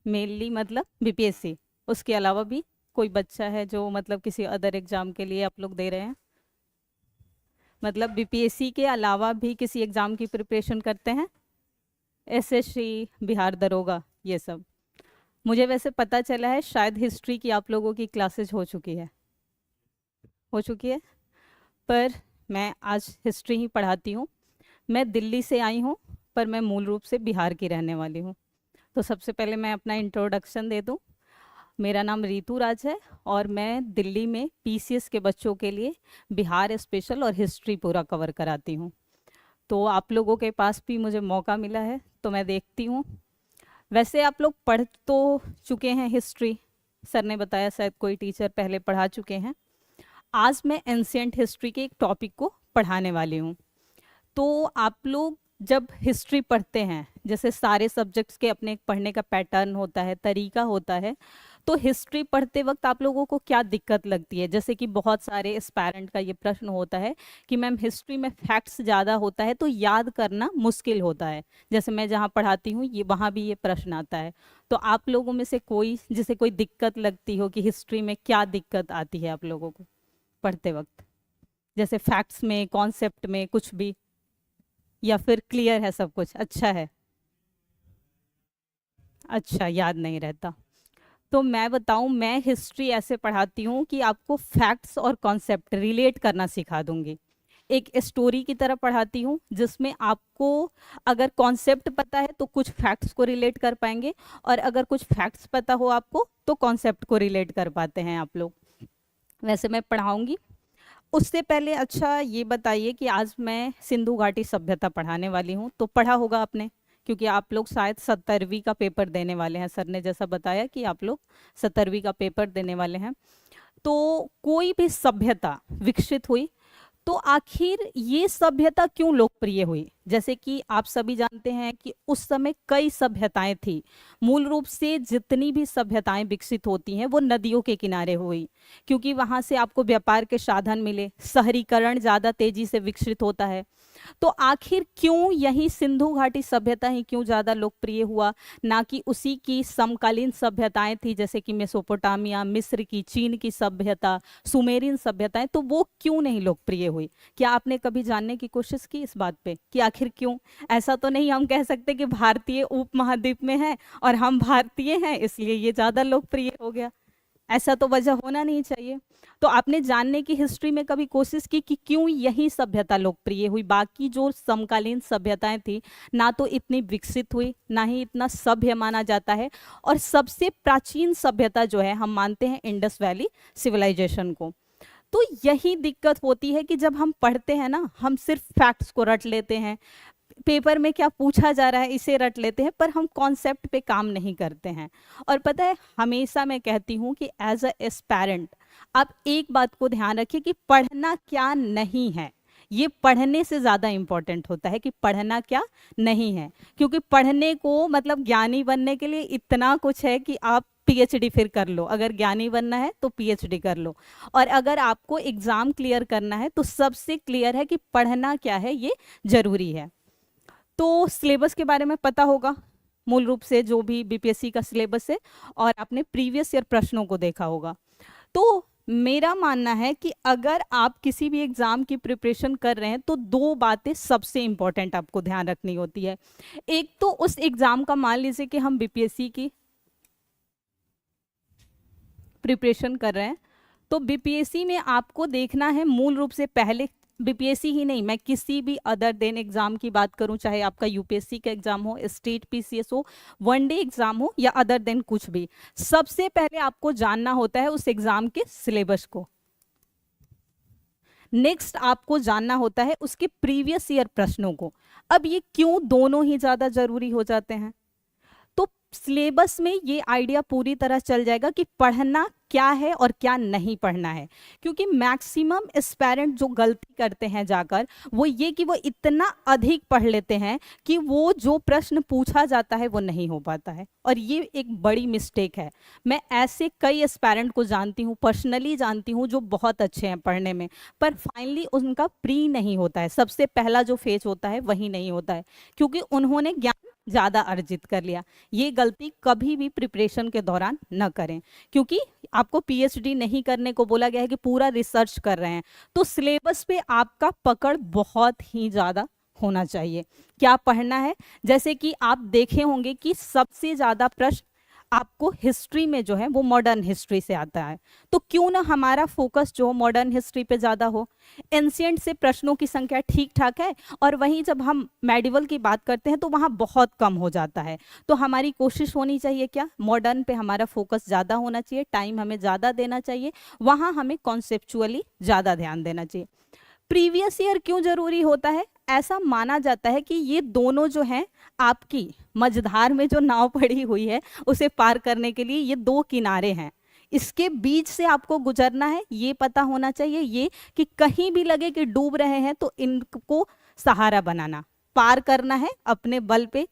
Mainly मतलब BPSC, उसके अलावा भी कोई बच्चा है जो मतलब किसी अदर एग्जाम के लिए आप लोग दे रहे हैं? मतलब बीपीएससी के अलावा भी किसी एग्जाम की प्रिपरेशन करते हैं? एसएससी, बिहार दरोगा, ये सब? मुझे वैसे पता चला है शायद हिस्ट्री की आप लोगों की क्लासेज हो चुकी है, पर मैं आज हिस्ट्री ही पढ़ाती हूँ। मैं दिल्ली से आई हूँ, पर मैं मूल रूप से बिहार की रहने वाली हूँ। तो सबसे पहले मैं अपना इंट्रोडक्शन दे दूँ। मेरा नाम रितु राज है और मैं दिल्ली में पीसीएस के बच्चों के लिए बिहार स्पेशल और हिस्ट्री पूरा कवर कराती हूँ। तो आप लोगों के पास भी मुझे मौका मिला है तो मैं देखती हूँ। वैसे आप लोग पढ़ तो चुके हैं हिस्ट्री, सर ने बताया शायद कोई टीचर पहले पढ़ा चुके हैं। आज मैं एंशिएंट हिस्ट्री के एक टॉपिक को पढ़ाने वाली हूँ। तो आप लोग जब हिस्ट्री पढ़ते हैं, जैसे सारे सब्जेक्ट्स के अपने एक पढ़ने का पैटर्न होता है, तरीका होता है, तो हिस्ट्री पढ़ते वक्त आप लोगों को क्या दिक्कत लगती है? जैसे कि बहुत सारे एस्पायरेंट का ये प्रश्न होता है कि मैम हिस्ट्री में फैक्ट्स ज़्यादा होता है तो याद करना मुश्किल होता है। जैसे मैं जहाँ पढ़ाती हूँ ये वहाँ भी ये प्रश्न आता है। तो आप लोगों में से कोई जिसे कोई दिक्कत लगती हो कि हिस्ट्री में क्या दिक्कत आती है आप लोगों को पढ़ते वक्त, जैसे फैक्ट्स में, कॉन्सेप्ट में, कुछ भी, या फिर क्लियर है सब कुछ? अच्छा है। अच्छा, याद नहीं रहता। तो मैं बताऊं, मैं हिस्ट्री ऐसे पढ़ाती हूँ कि आपको फैक्ट्स और कॉन्सेप्ट रिलेट करना सिखा दूंगी। एक स्टोरी की तरह पढ़ाती हूँ जिसमें आपको अगर कॉन्सेप्ट पता है तो कुछ फैक्ट्स को रिलेट कर पाएंगे, और अगर कुछ फैक्ट्स पता हो आपको तो कॉन्सेप्ट को रिलेट कर पाते हैं आप लोग। वैसे मैं पढ़ाऊंगी। उससे पहले अच्छा ये बताइए कि आज मैं सिंधु घाटी सभ्यता पढ़ाने वाली हूँ, तो पढ़ा होगा आपने, क्योंकि आप लोग शायद 17वीं का पेपर देने वाले हैं। सर ने जैसा बताया कि आप लोग 17वीं का पेपर देने वाले हैं। तो कोई भी सभ्यता विकसित हुई तो आखिर ये सभ्यता क्यों लोकप्रिय हुई? जैसे कि आप सभी जानते हैं कि उस समय कई सभ्यताएं थी। मूल रूप से जितनी भी सभ्यताएं विकसित होती हैं वो नदियों के किनारे हुई, क्योंकि वहां से आपको व्यापार के साधन मिले, शहरीकरण ज्यादा तेजी से विकसित होता है। तो आखिर क्यों यही सिंधु घाटी सभ्यता ही क्यों ज्यादा लोकप्रिय हुआ, ना कि उसी की समकालीन सभ्यताएं थी जैसे कि मेसोपोटामिया, मिस्र की, चीन की सभ्यता, सुमेरियन सभ्यताएं, तो वो क्यों नहीं लोकप्रिय हुई? क्या आपने कभी जानने की कोशिश की इस बात पे कि आखिर क्यों? ऐसा तो नहीं हम कह सकते कि भारतीय उपमहाद्वीप में है और हम भारतीय हैं इसलिए ये ज्यादा लोकप्रिय हो गया। ऐसा तो वजह होना नहीं चाहिए। तो आपने जानने की हिस्ट्री में कभी कोशिश की कि क्यों यही सभ्यता लोकप्रिय हुई? बाकी जो समकालीन सभ्यताएं थी ना तो इतनी विकसित हुई, ना ही इतना सभ्य माना जाता है। और सबसे प्राचीन सभ्यता जो है हम मानते हैं इंडस वैली सिविलाइजेशन को। तो यही दिक्कत होती है कि जब हम पढ़ते हैं ना, हम सिर्फ फैक्ट्स को रट लेते हैं, पेपर में क्या पूछा जा रहा है इसे रट लेते हैं, पर हम कॉन्सेप्ट पे काम नहीं करते हैं। और पता है, हमेशा मैं कहती हूँ कि एज अ एस्पायरेंट आप एक बात को ध्यान रखिए कि पढ़ना क्या नहीं है। ये पढ़ने से ज़्यादा इम्पोर्टेंट होता है कि पढ़ना क्या नहीं है, क्योंकि पढ़ने को मतलब ज्ञानी बनने के लिए इतना कुछ है कि आप पीएचडी फिर कर लो। अगर ज्ञानी बनना है तो पीएचडी कर लो, और अगर आपको एग्जाम क्लियर करना है तो सबसे क्लियर है कि पढ़ना क्या है, ये जरूरी है। तो सिलेबस के बारे में पता होगा मूल रूप से, जो भी बीपीएससी का सिलेबस है, और आपने प्रीवियस ईयर प्रश्नों को देखा होगा। तो मेरा मानना है कि अगर आप किसी भी एग्जाम की प्रिपरेशन कर रहे हैं तो दो बातें सबसे इंपॉर्टेंट आपको ध्यान रखनी होती है। एक तो उस एग्जाम का, मान लीजिए कि हम बीपीएससी की प्रिपरेशन कर रहे हैं, तो बीपीएससी में आपको देखना है मूल रूप से, पहले बीपीएससी ही नहीं, मैं किसी भी अदर देन एग्जाम की बात करूं, चाहे आपका यूपीएससी का एग्जाम हो, स्टेट पीसीएस हो, वनडे एग्जाम हो, या अदर देन कुछ भी, सबसे पहले आपको जानना होता है उस एग्जाम के सिलेबस को। नेक्स्ट आपको जानना होता है उसके प्रीवियस ईयर प्रश्नों को। अब ये क्यों दोनों ही ज्यादा जरूरी हो जाते हैं? तो सिलेबस में ये आइडिया पूरी तरह चल जाएगा कि पढ़ना क्या है और क्या नहीं पढ़ना है। क्योंकि मैक्सिमम एस्पायरेंट जो गलती करते हैं जाकर, वो ये कि वो इतना अधिक पढ़ लेते हैं कि वो जो प्रश्न पूछा जाता है वो नहीं हो पाता है, और ये एक बड़ी मिस्टेक है। मैं ऐसे कई एस्पायरेंट को जानती हूँ, पर्सनली जानती हूँ, जो बहुत अच्छे हैं पढ़ने में, पर फाइनली उनका प्री नहीं होता है, सबसे पहला जो फेज होता है वही नहीं होता है, क्योंकि उन्होंने ज्ञान ज़्यादा अर्जित कर लिया। ये गलती कभी भी प्रिपरेशन के दौरान न करें, क्योंकि आपको पीएचडी नहीं करने को बोला गया है कि पूरा रिसर्च कर रहे हैं, तो सिलेबस पे आपका पकड़ बहुत ही ज़्यादा होना चाहिए। क्या पढ़ना है, जैसे कि आप देखे होंगे कि सबसे ज़्यादा प्रश्न आपको हिस्ट्री में जो है वो मॉडर्न हिस्ट्री से आता है, तो क्यों ना हमारा फोकस जो मॉडर्न हिस्ट्री पे ज़्यादा हो। एंशिएंट से प्रश्नों की संख्या ठीक ठाक है, और वहीं जब हम मेडिवल की बात करते हैं तो वहाँ बहुत कम हो जाता है। तो हमारी कोशिश होनी चाहिए क्या, मॉडर्न पे हमारा फोकस ज़्यादा होना चाहिए, टाइम हमें ज़्यादा देना चाहिए, वहाँ हमें कॉन्सेप्चुअली ज़्यादा ध्यान देना चाहिए। प्रीवियस ईयर क्यों जरूरी होता है, ऐसा माना जाता है कि ये दोनों जो हैं आपकी मझधार में जो नाव पड़ी हुई है उसे पार करने के लिए ये दो किनारे हैं, इसके बीच से आपको गुजरना है। ये पता होना चाहिए ये कि कहीं भी लगे कि डूब रहे हैं तो इनको सहारा बनाना, पार करना है अपने बल पे।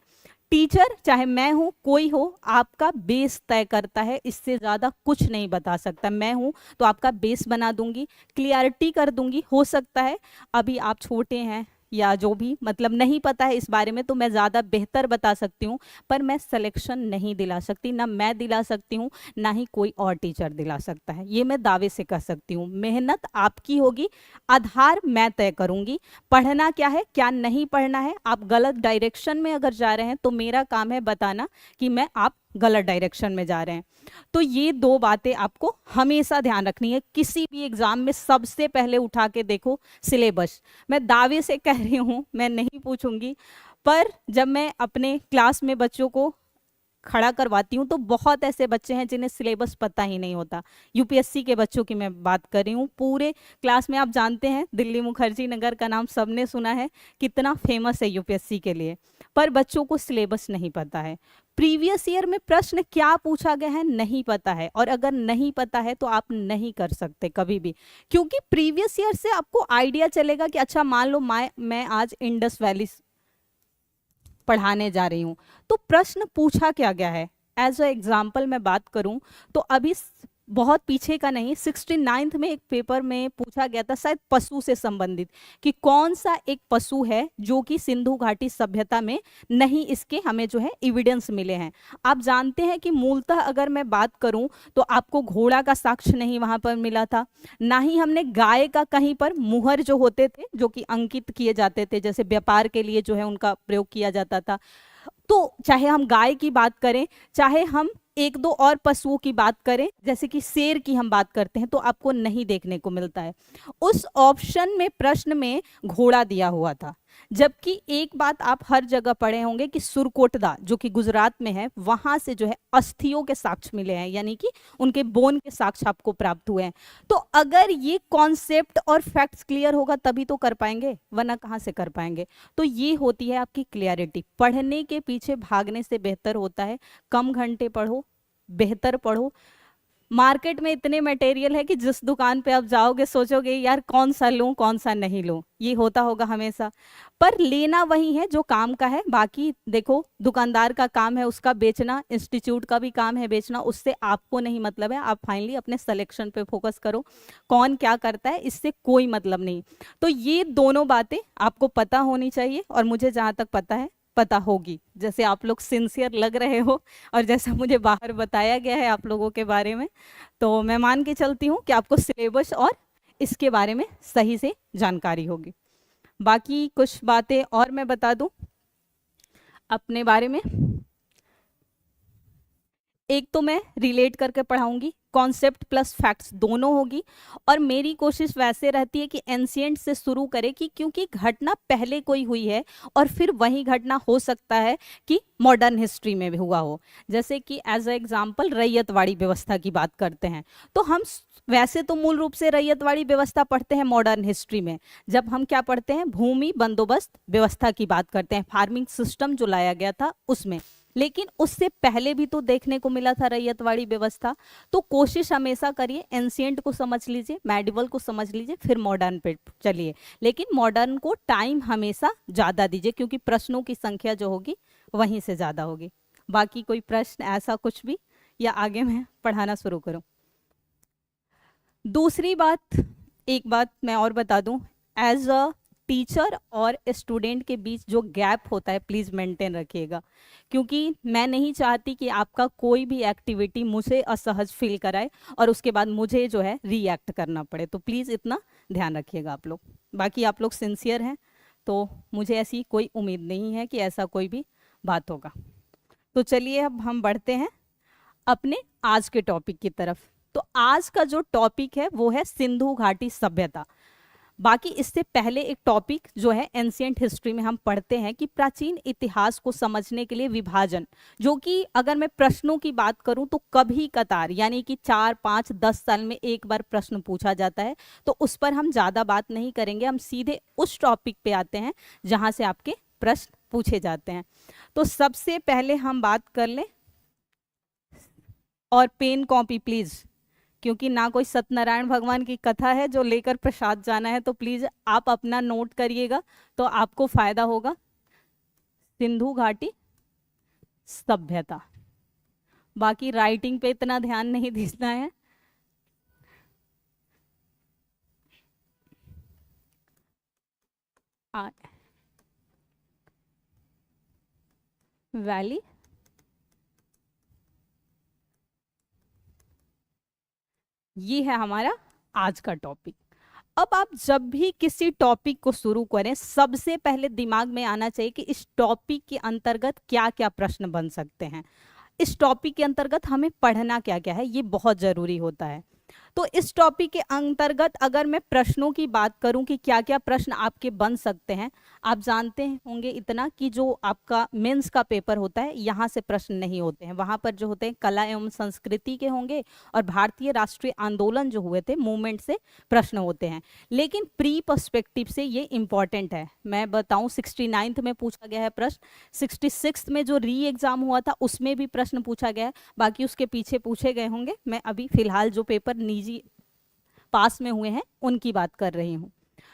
टीचर चाहे मैं हूँ कोई हो, आपका बेस तय करता है, इससे ज़्यादा कुछ नहीं बता सकता। मैं हूँ तो आपका बेस बना दूंगी, क्लियरिटी कर दूंगी। हो सकता है अभी आप छोटे हैं या जो भी मतलब नहीं पता है इस बारे में, तो मैं ज़्यादा बेहतर बता सकती हूँ, पर मैं सिलेक्शन नहीं दिला सकती, ना मैं दिला सकती हूँ ना ही कोई और टीचर दिला सकता है। ये मैं दावे से कह सकती हूँ। मेहनत आपकी होगी, आधार मैं तय करूँगी। पढ़ना क्या है क्या नहीं पढ़ना है, आप गलत डायरेक्शन में अगर जा रहे हैं तो मेरा काम है बताना कि मैं आप गलत डायरेक्शन में जा रहे हैं। तो ये दो बातें आपको हमेशा ध्यान रखनी है। किसी भी एग्जाम में सबसे पहले उठा के देखो सिलेबस। मैं दावे से कह रही हूँ, मैं नहीं पूछूंगी, पर जब मैं अपने क्लास में बच्चों को खड़ा करवाती हूँ तो बहुत ऐसे बच्चे हैं जिन्हें सिलेबस पता ही नहीं होता। यूपीएससी के बच्चों की मैं बात कर रही हूँ। पूरे क्लास में आप जानते हैं दिल्ली मुखर्जी नगर का नाम सबने सुना है, कितना फेमस है यूपीएससी के लिए, पर बच्चों को सिलेबस नहीं पता है। प्रीवियस ईयर में प्रश्न क्या पूछा गया है नहीं पता है, और अगर नहीं पता है तो आप नहीं कर सकते कभी भी, क्योंकि प्रीवियस ईयर से आपको आइडिया चलेगा कि अच्छा मान लो मैं आज इंडस वैली पढ़ाने जा रही हूँ, तो प्रश्न पूछा क्या गया है। एज अ एग्जाम्पल मैं बात करूँ तो अभी बहुत पीछे का नहीं, 69th में एक पेपर में पूछा गया था शायद पशु से संबंधित, कि कौन सा एक पशु है जो कि सिंधु घाटी सभ्यता में नहीं, इसके हमें जो है एविडेंस मिले हैं। आप जानते हैं कि मूलतः अगर मैं बात करूं तो आपको घोड़ा का साक्ष्य नहीं वहां पर मिला था, ना ही हमने गाय का कहीं पर मुहर जो होते थे जो कि अंकित किए जाते थे, जैसे व्यापार के लिए जो है उनका प्रयोग किया जाता था। तो चाहे हम गाय की बात करें, चाहे हम एक दो और पशुओं की बात करें, जैसे कि शेर की हम बात करते हैं, तो आपको नहीं देखने को मिलता है। उस ऑप्शन में प्रश्न में घोड़ा दिया हुआ था। जबकि एक बात आप हर जगह पढ़े होंगे कि सुरकोटदा जो कि गुजरात में है, वहां से जो है अस्थियों के साक्ष्य मिले हैं, यानी कि उनके बोन के साक्ष्य आपको प्राप्त हुए हैं। तो अगर ये कॉन्सेप्ट और फैक्ट्स क्लियर होगा तभी तो कर पाएंगे, वरना कहाँ से कर पाएंगे। तो ये होती है आपकी क्लियरिटी। पढ़ने के पीछे भागने से बेहतर होता है कम घंटे पढ़ो, बेहतर पढ़ो। मार्केट में इतने मटेरियल है कि जिस दुकान पे आप जाओगे सोचोगे यार कौन सा लूं कौन सा नहीं लूं, ये होता होगा हमेशा, पर लेना वही है जो काम का है। बाकी देखो, दुकानदार का काम है उसका बेचना, इंस्टीट्यूट का भी काम है बेचना, उससे आपको नहीं मतलब है। आप फाइनली अपने सिलेक्शन पे फोकस करो, कौन क्या करता है इससे कोई मतलब नहीं। तो ये दोनों बातें आपको पता होनी चाहिए, और मुझे जहाँ तक पता है पता होगी। जैसे आप लोग सिंसियर लग रहे हो और जैसा मुझे बाहर बताया गया है आप लोगों के बारे में, तो मैं मान के चलती हूँ कि आपको सिलेबस और इसके बारे में सही से जानकारी होगी। बाकी कुछ बातें और मैं बता दूं अपने बारे में। एक तो मैं रिलेट करके पढ़ाऊंगी, कॉन्सेप्ट प्लस फैक्ट्स दोनों होगी, और मेरी कोशिश वैसे रहती है कि एंशिएंट से शुरू करें, कि क्योंकि घटना पहले कोई हुई है और फिर वही घटना हो सकता है कि मॉडर्न हिस्ट्री में भी हुआ हो। जैसे कि एज अ एग्जाम्पल रैयतवाड़ी व्यवस्था की बात करते हैं, तो हम वैसे तो मूल रूप से रैयतवाड़ी व्यवस्था पढ़ते हैं मॉडर्न हिस्ट्री में, जब हम क्या पढ़ते हैं भूमि बंदोबस्त व्यवस्था की बात करते हैं, फार्मिंग सिस्टम जो लाया गया था उसमें। लेकिन उससे पहले भी तो देखने को मिला था रैयतवाड़ी व्यवस्था। तो कोशिश हमेशा करिए एंशिएंट को समझ लीजिए, मेडिवल को समझ लीजिए, फिर मॉडर्न पे चलिए, लेकिन मॉडर्न को टाइम हमेशा ज़्यादा दीजिए, क्योंकि प्रश्नों की संख्या जो होगी वहीं से ज़्यादा होगी। बाकी कोई प्रश्न ऐसा कुछ भी, या आगे मैं पढ़ाना शुरू करूँ? दूसरी बात, एक बात मैं और बता दूं, एज अ टीचर और स्टूडेंट के बीच जो गैप होता है प्लीज़ मेंटेन रखिएगा, क्योंकि मैं नहीं चाहती कि आपका कोई भी एक्टिविटी मुझे असहज फील कराए और उसके बाद मुझे जो है रिएक्ट करना पड़े। तो प्लीज़ इतना ध्यान रखिएगा आप लोग। बाकी आप लोग सिंसियर हैं तो मुझे ऐसी कोई उम्मीद नहीं है कि ऐसा कोई भी बात होगा। तो चलिए अब हम बढ़ते हैं अपने आज के टॉपिक की तरफ। तो आज का जो टॉपिक है वो है सिंधु घाटी सभ्यता। बाकी इससे पहले एक टॉपिक जो है एंशिएंट हिस्ट्री में हम पढ़ते हैं कि प्राचीन इतिहास को समझने के लिए विभाजन, जो कि अगर मैं प्रश्नों की बात करूं तो कभी कतार यानी कि 4, 5, 10 साल में एक बार प्रश्न पूछा जाता है। तो उस पर हम ज़्यादा बात नहीं करेंगे, हम सीधे उस टॉपिक पे आते हैं जहां से आपके प्रश्न पूछे जाते हैं। तो सबसे पहले हम बात कर लें, और पेन कॉपी प्लीज़, क्योंकि ना कोई सत्यनारायण भगवान की कथा है जो लेकर प्रसाद जाना है, तो प्लीज़ आप अपना नोट करिएगा तो आपको फायदा होगा। सिंधु घाटी सभ्यता, बाकी राइटिंग पे इतना ध्यान नहीं देना है। वैली, ये है हमारा आज का टॉपिक। अब आप जब भी किसी टॉपिक को शुरू करें, सबसे पहले दिमाग में आना चाहिए कि इस टॉपिक के अंतर्गत क्या क्या प्रश्न बन सकते हैं, इस टॉपिक के अंतर्गत हमें पढ़ना क्या क्या है, ये बहुत ज़रूरी होता है। तो इस टॉपिक के अंतर्गत अगर मैं प्रश्नों की बात करूं कि क्या क्या प्रश्न आपके बन सकते हैं, आप जानते होंगे इतना कि जो आपका मेंस का पेपर होता है यहाँ से प्रश्न नहीं होते हैं, वहाँ पर जो होते हैं कला एवं संस्कृति के होंगे और भारतीय राष्ट्रीय आंदोलन जो हुए थे मूवमेंट से प्रश्न होते हैं। लेकिन प्री पर्सपेक्टिव से ये इंपॉर्टेंट है। मैं बताऊं 69th में पूछा गया है प्रश्न, 66th में जो री एग्जाम हुआ था उसमें भी प्रश्न पूछा गया है, बाकी उसके पीछे पूछे गए होंगे। मैं अभी फिलहाल जो पेपर निजी पास में हुए हैं उनकी बात कर रही हूँ।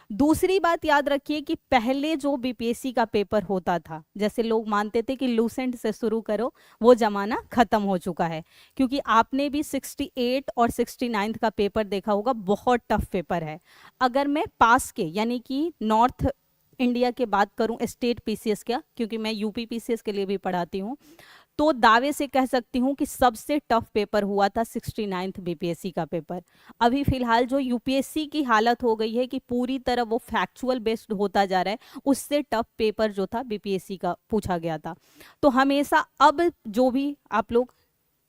दूसरी बात याद रखिए कि पहले जो बीपीएससी का पेपर होता था, जैसे लोग मानते थे कि लूसेंट से शुरू करो, वो जमाना खत्म हो चुका है, क्योंकि आपने भी 68 और 69 का पेपर देखा होगा, बहुत टफ पेपर है। अगर मैं पास के यानी कि नॉर्थ इंडिया के बात करूं स्टेट पीसीएस का, क्योंकि मैं यूपी पीसीएस के लिए भी पढ़ाती हूं, तो दावे से कह सकती हूँ कि सबसे टफ पेपर हुआ था 69th बीपीएससी का पेपर। अभी फिलहाल जो यूपीएससी की हालत हो गई है कि पूरी तरह वो फैक्चुअल बेस्ड होता जा रहा है, उससे टफ पेपर जो था बीपीएससी का पूछा गया था। तो हमेशा अब जो भी आप लोग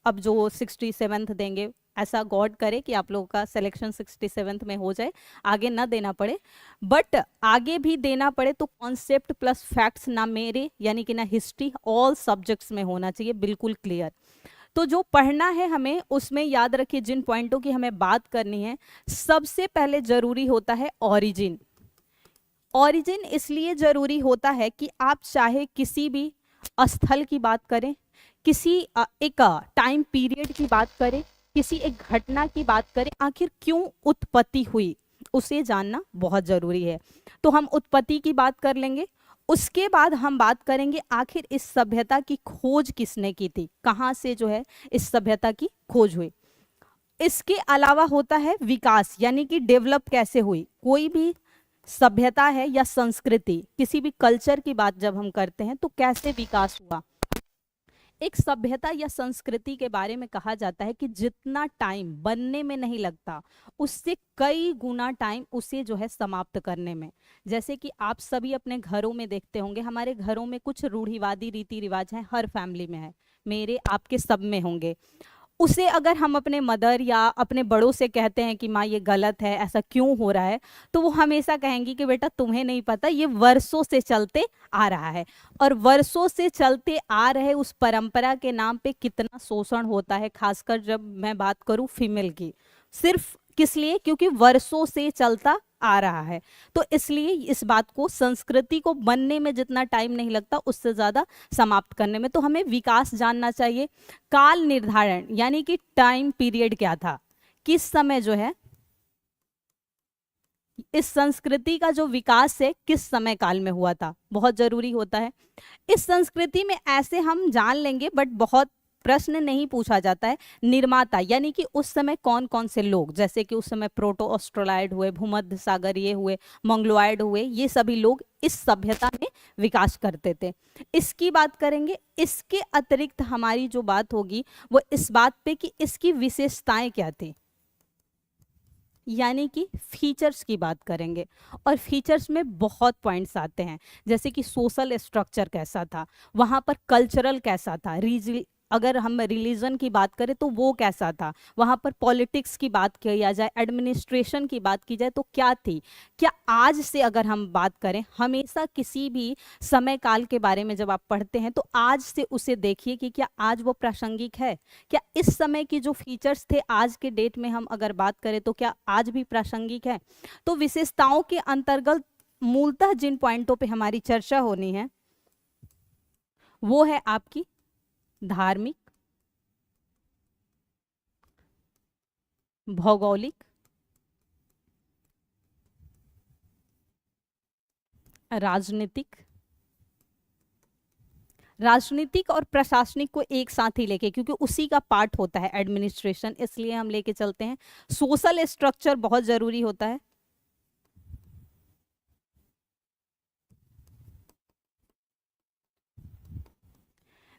अब जो 67th देंगे, ऐसा गॉड करे कि आप लोगों का सिलेक्शन 67th में हो जाए, आगे ना देना पड़े। बट आगे भी देना पड़े तो कॉन्सेप्ट प्लस फैक्ट्स ना मेरे यानी कि ना हिस्ट्री, ऑल सब्जेक्ट्स में होना चाहिए बिल्कुल क्लियर। तो जो पढ़ना है हमें उसमें याद रखिए जिन पॉइंटों की हमें बात करनी है, सबसे पहले जरूरी होता है ऑरिजिन। ऑरिजिन इसलिए जरूरी होता है कि आप चाहे किसी भी स्थल की बात करें, किसी एक टाइम पीरियड की बात करें, किसी एक घटना की बात करें, आखिर क्यों उत्पत्ति हुई उसे जानना बहुत जरूरी है। तो हम उत्पत्ति की बात कर लेंगे, उसके बाद हम बात करेंगे आखिर इस सभ्यता की खोज किसने की थी, कहाँ से जो है इस सभ्यता की खोज हुई। इसके अलावा होता है विकास, यानी कि डेवलप कैसे हुई। कोई भी सभ्यता है या संस्कृति, किसी भी कल्चर की बात जब हम करते हैं तो कैसे विकास हुआ। एक सभ्यता या संस्कृति के बारे में कहा जाता है कि जितना टाइम बनने में नहीं लगता, उससे कई गुना टाइम उसे जो है समाप्त करने में। जैसे कि आप सभी अपने घरों में देखते होंगे, हमारे घरों में कुछ रूढ़िवादी रीति रिवाज हैं, हर फैमिली में है, मेरे आपके सब में होंगे। उसे अगर हम अपने मदर या अपने बड़ों से कहते हैं कि माँ ये गलत है, ऐसा क्यों हो रहा है, तो वो हमेशा कहेंगी कि बेटा तुम्हें नहीं पता, ये वर्षों से चलते आ रहा है। और वर्षों से चलते आ रहे उस परंपरा के नाम पे कितना शोषण होता है, खासकर जब मैं बात करूं फीमेल की। सिर्फ किस लिए? क्योंकि वर्षों से चलता आ रहा है। तो इसलिए इस बात को, संस्कृति को बनने में जितना टाइम नहीं लगता उससे ज्यादा समाप्त करने में। तो हमें विकास जानना चाहिए। काल निर्धारण यानी कि टाइम पीरियड क्या था, किस समय जो है इस संस्कृति का जो विकास है किस समय काल में हुआ था, बहुत जरूरी होता है। इस संस्कृति में ऐसे हम जान लेंगे, बट बहुत प्रश्न नहीं पूछा जाता है निर्माता, यानी कि उस समय कौन कौन से लोग, जैसे कि उस समय प्रोटो ऑस्ट्रोलाइड हुए, भूमध्य सागरीय हुए, मंगलोइड हुए, ये सभी लोग इस सभ्यता में विकास करते थे। इसकी बात करेंगे। इसके अतिरिक्त हमारी जो बात होगी वो इस बात पे कि इसकी विशेषताएं क्या थी, यानी कि फीचर्स की बात करेंगे। और फीचर्स में बहुत पॉइंट्स आते हैं, जैसे कि सोशल स्ट्रक्चर कैसा था, वहाँ पर कल्चरल कैसा था, अगर हम रिलीजन की बात करें तो वो कैसा था, वहाँ पर पॉलिटिक्स की बात किया जाए, एडमिनिस्ट्रेशन की बात की जाए तो क्या थी। क्या आज से अगर हम बात करें, हमेशा किसी भी समय काल के बारे में जब आप पढ़ते हैं तो आज से उसे देखिए कि क्या आज वो प्रासंगिक है, क्या इस समय की जो फीचर्स थे आज के डेट में हम अगर बात करें तो क्या आज भी प्रासंगिक है। तो विशेषताओं के अंतर्गत मूलतः जिन पॉइंटों पे हमारी चर्चा होनी है वो है आपकी धार्मिक, भौगोलिक, राजनीतिक, राजनीतिक और प्रशासनिक को एक साथ ही लेके, क्योंकि उसी का पार्ट होता है एडमिनिस्ट्रेशन, इसलिए हम लेके चलते हैं। सोशल स्ट्रक्चर बहुत जरूरी होता है।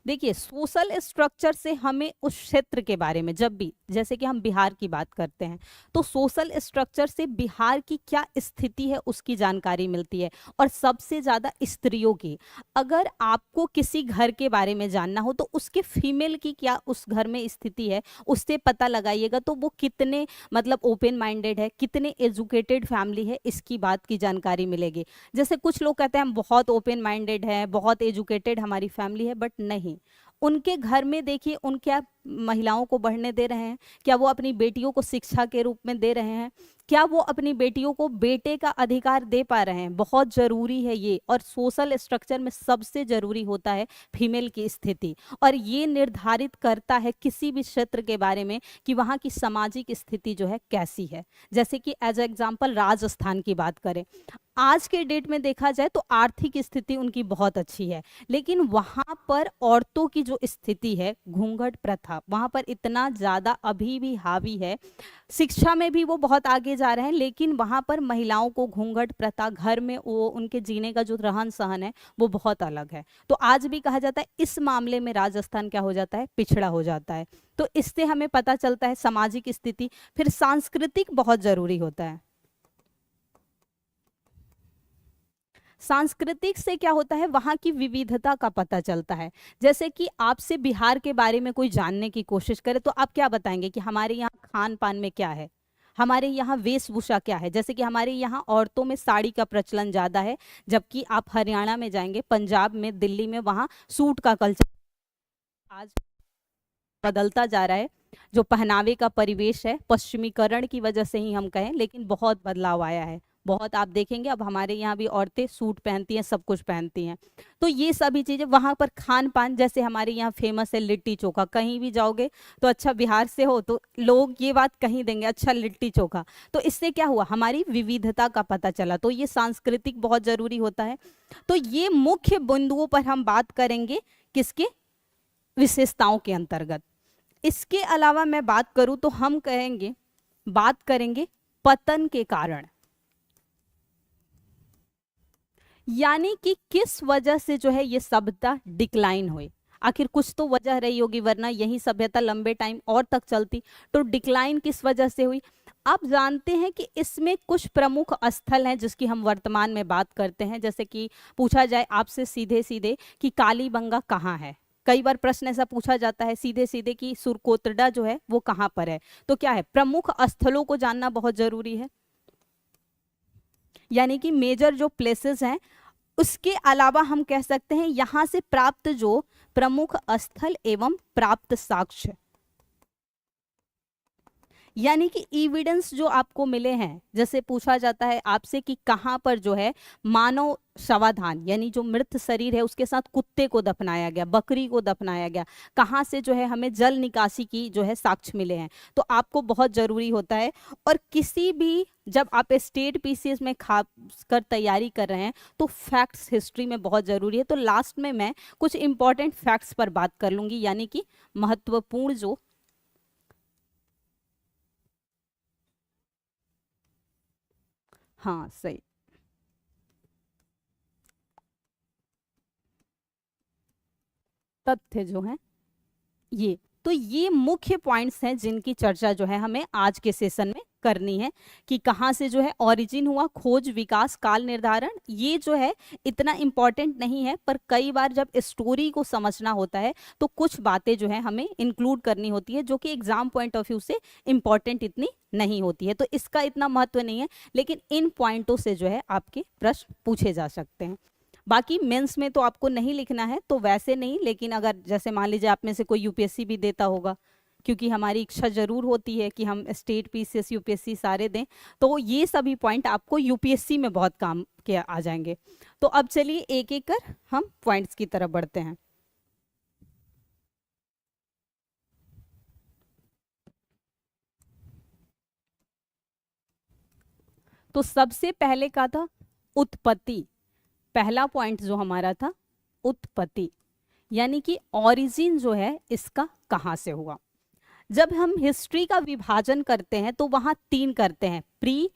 देखिए, सोशल स्ट्रक्चर से हमें उस क्षेत्र के बारे में, जब भी जैसे कि हम बिहार की बात करते हैं तो सोशल स्ट्रक्चर से बिहार की क्या स्थिति है उसकी जानकारी मिलती है, और सबसे ज़्यादा स्त्रियों की। अगर आपको किसी घर के बारे में जानना हो तो उसके फीमेल की क्या उस घर में स्थिति है उससे पता लगाइएगा, तो वो कितने मतलब ओपन माइंडेड है, कितने एजुकेटेड फैमिली है, इसकी बात की जानकारी मिलेगी। जैसे कुछ लोग कहते हैं हम बहुत ओपन माइंडेड हैं, बहुत एजुकेटेड हमारी फैमिली है, बट नहीं, उनके घर में देखिए उन क्या महिलाओं को बढ़ने दे रहे हैं, क्या वो अपनी बेटियों को शिक्षा के रूप में दे रहे हैं, क्या वो अपनी बेटियों को बेटे का अधिकार दे पा रहे हैं। बहुत जरूरी है ये, और सोशल स्ट्रक्चर में सबसे जरूरी होता है फीमेल की स्थिति, और ये निर्धारित करता है किसी भी क्षेत्र के बारे में कि वहाँ की सामाजिक स्थिति जो है कैसी है। जैसे कि एज एग्जाम्पल राजस्थान की बात करें, आज के डेट में देखा जाए तो आर्थिक स्थिति उनकी बहुत अच्छी है, लेकिन वहाँ पर औरतों की जो स्थिति है, घूंघट प्रथा वहाँ पर इतना ज़्यादा अभी भी हावी है। शिक्षा में भी वो बहुत आगे जा रहे हैं, लेकिन वहाँ पर महिलाओं को घूंघट प्रथा, घर में वो उनके जीने का जो रहन सहन है वो बहुत अलग है। तो आज भी कहा जाता है इस मामले में राजस्थान क्या हो जाता है, पिछड़ा हो जाता है। तो इससे हमें पता चलता है सामाजिक स्थिति। फिर सांस्कृतिक बहुत जरूरी होता है। सांस्कृतिक से क्या होता है, वहाँ की विविधता का पता चलता है। जैसे कि आपसे बिहार के बारे में कोई जानने की कोशिश करे तो आप क्या बताएंगे कि हमारे यहाँ खान पान में क्या है, हमारे यहाँ वेशभूषा क्या है। जैसे कि हमारे यहाँ औरतों में साड़ी का प्रचलन ज़्यादा है, जबकि आप हरियाणा में जाएंगे, पंजाब में, दिल्ली में, वहाँ सूट का कल्चर आज बदलता जा रहा है। जो पहनावे का परिवेश है, पश्चिमीकरण की वजह से ही हम कहें, लेकिन बहुत बदलाव आया है। बहुत आप देखेंगे अब हमारे यहाँ भी औरतें सूट पहनती हैं, सब कुछ पहनती हैं। तो ये सभी चीज़ें वहाँ पर, खान पान जैसे हमारे यहाँ फेमस है लिट्टी चोखा, कहीं भी जाओगे तो अच्छा बिहार से हो तो लोग ये बात कहीं देंगे, अच्छा लिट्टी चोखा। तो इससे क्या हुआ, हमारी विविधता का पता चला। तो ये सांस्कृतिक बहुत जरूरी होता है। तो ये मुख्य बिंदुओं पर हम बात करेंगे किसके, विशेषताओं के अंतर्गत। इसके अलावा मैं बात करूं तो हम कहेंगे, बात करेंगे पतन के कारण, यानी कि किस वजह से जो है ये सभ्यता डिक्लाइन हुई। आखिर कुछ तो वजह रही होगी, वरना यही सभ्यता लंबे टाइम और तक चलती। तो डिक्लाइन किस वजह से हुई। आप जानते हैं कि इसमें कुछ प्रमुख स्थल हैं जिसकी हम वर्तमान में बात करते हैं। जैसे कि पूछा जाए आपसे सीधे सीधे कि कालीबंगा कहाँ है, कई बार प्रश्न ऐसा पूछा जाता है सीधे सीधे कि सुरकोतड़ा जो है वो कहाँ पर है। तो क्या है, प्रमुख स्थलों को जानना बहुत जरूरी है, यानी कि मेजर जो प्लेसेस हैं। उसके अलावा हम कह सकते हैं यहाँ से प्राप्त जो प्रमुख स्थल एवं प्राप्त साक्ष्य, यानी कि एविडेंस जो आपको मिले हैं, जैसे पूछा जाता है आपसे कि कहाँ पर जो है मानव शवाधान यानी जो मृत शरीर है उसके साथ कुत्ते को दफनाया गया, बकरी को दफनाया गया, कहाँ से जो है हमें जल निकासी की जो है साक्ष्य मिले हैं, तो आपको बहुत जरूरी होता है। और किसी भी जब आप स्टेट पीसीएस में खास कर तैयारी कर रहे हैं तो फैक्ट्स हिस्ट्री में बहुत जरूरी है। तो लास्ट में मैं कुछ इंपॉर्टेंट फैक्ट्स पर बात कर लूंगी, यानी कि महत्वपूर्ण जो हाँ सही तथ्य जो है ये, तो ये मुख्य पॉइंट्स हैं जिनकी चर्चा जो है हमें आज के सेशन में करनी है कि कहाँ से जो है ओरिजिन हुआ, खोज, विकास, काल निर्धारण, ये जो है इतना इम्पोर्टेंट नहीं है, पर कई बार जब स्टोरी को समझना होता है तो कुछ बातें जो है हमें इंक्लूड करनी होती है जो कि एग्जाम पॉइंट ऑफ व्यू से इम्पोर्टेंट इतनी नहीं होती है, तो इसका इतना महत्व नहीं है, लेकिन इन पॉइंटों से जो है आपके प्रश्न पूछे जा सकते हैं। बाकी मेंस में तो आपको नहीं लिखना है, तो वैसे नहीं, लेकिन अगर जैसे मान लीजिए आप में से कोई यूपीएससी भी देता होगा, क्योंकि हमारी इच्छा जरूर होती है कि हम स्टेट पीसीएस यूपीएससी सारे दें, तो ये सभी पॉइंट आपको यूपीएससी में बहुत काम के आ जाएंगे। तो अब चलिए एक एक कर हम पॉइंट्स की तरफ बढ़ते हैं। तो सबसे पहले का था उत्पत्ति, पहला पॉइंट जो हमारा था उत्पत्ति, यानी कि ओरिजिन जो है इसका कहाँ से हुआ। जब हम हिस्ट्री का विभाजन करते हैं तो वहां तीन करते हैं, प्री,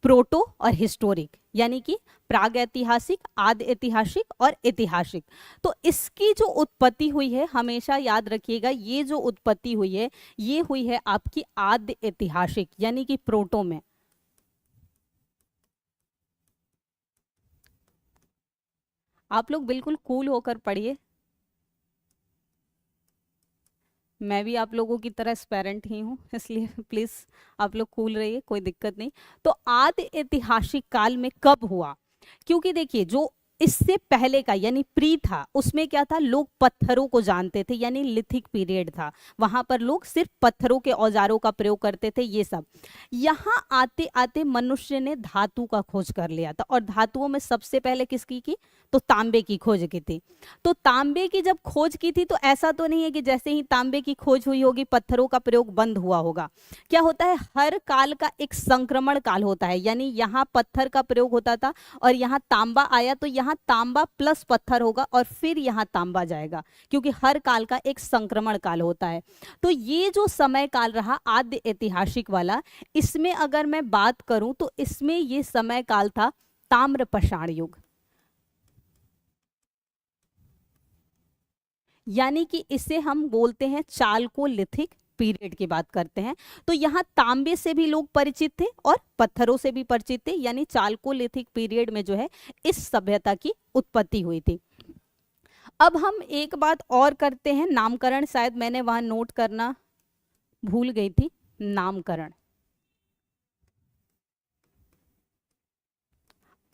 प्रोटो और हिस्टोरिक, यानी कि प्राग ऐतिहासिक, आदि ऐतिहासिक और ऐतिहासिक। तो इसकी जो उत्पत्ति हुई है, हमेशा याद रखिएगा, ये जो उत्पत्ति हुई है ये हुई है आपकी आदि ऐतिहासिक यानी कि प्रोटो में। आप लोग बिल्कुल कूल होकर पढ़िए, मैं भी आप लोगों की तरह एस्पेरेंट ही हूँ, इसलिए प्लीज आप लोग कूल रहिए, कोई दिक्कत नहीं। तो आदि ऐतिहासिक काल में कब हुआ, क्योंकि देखिए जो इससे पहले का यानी प्री था उसमें क्या था, लोग पत्थरों को जानते थे, यानी लिथिक पीरियड था, वहां पर लोग सिर्फ पत्थरों के औजारों का प्रयोग करते थे ये सब। यहाँ आते आते मनुष्य ने धातु का खोज कर लिया था, और धातुओं में सबसे पहले किसकी की, तो तांबे की खोज की थी। तो तांबे की जब खोज की थी तो ऐसा तो नहीं है कि जैसे ही तांबे की खोज हुई होगी पत्थरों का प्रयोग बंद हुआ होगा। क्या होता है, हर काल का एक संक्रमण काल होता है, यानी यहाँ पत्थर का प्रयोग होता था और यहाँ तांबा आया तो यहाँ तांबा प्लस पत्थर होगा और फिर यहाँ तांबा जाएगा, क्योंकि हर काल का एक संक्रमण काल होता है। तो ये जो समय काल रहा आद्य ऐतिहासिक वाला, इसमें अगर मैं बात करूं तो इसमें ये समय काल था ताम्रपाषाण युग, यानी कि इसे हम बोलते हैं चालकोलिथिक पीरियड की बात करते हैं। तो यहाँ तांबे से भी लोग परिचित थे और पत्थरों से भी परिचित थे, यानी चालकोलिथिक पीरियड में जो है इस सभ्यता की उत्पत्ति हुई थी। अब हम एक बात और करते हैं, नामकरण, शायद मैंने वहां नोट करना भूल गई थी, नामकरण।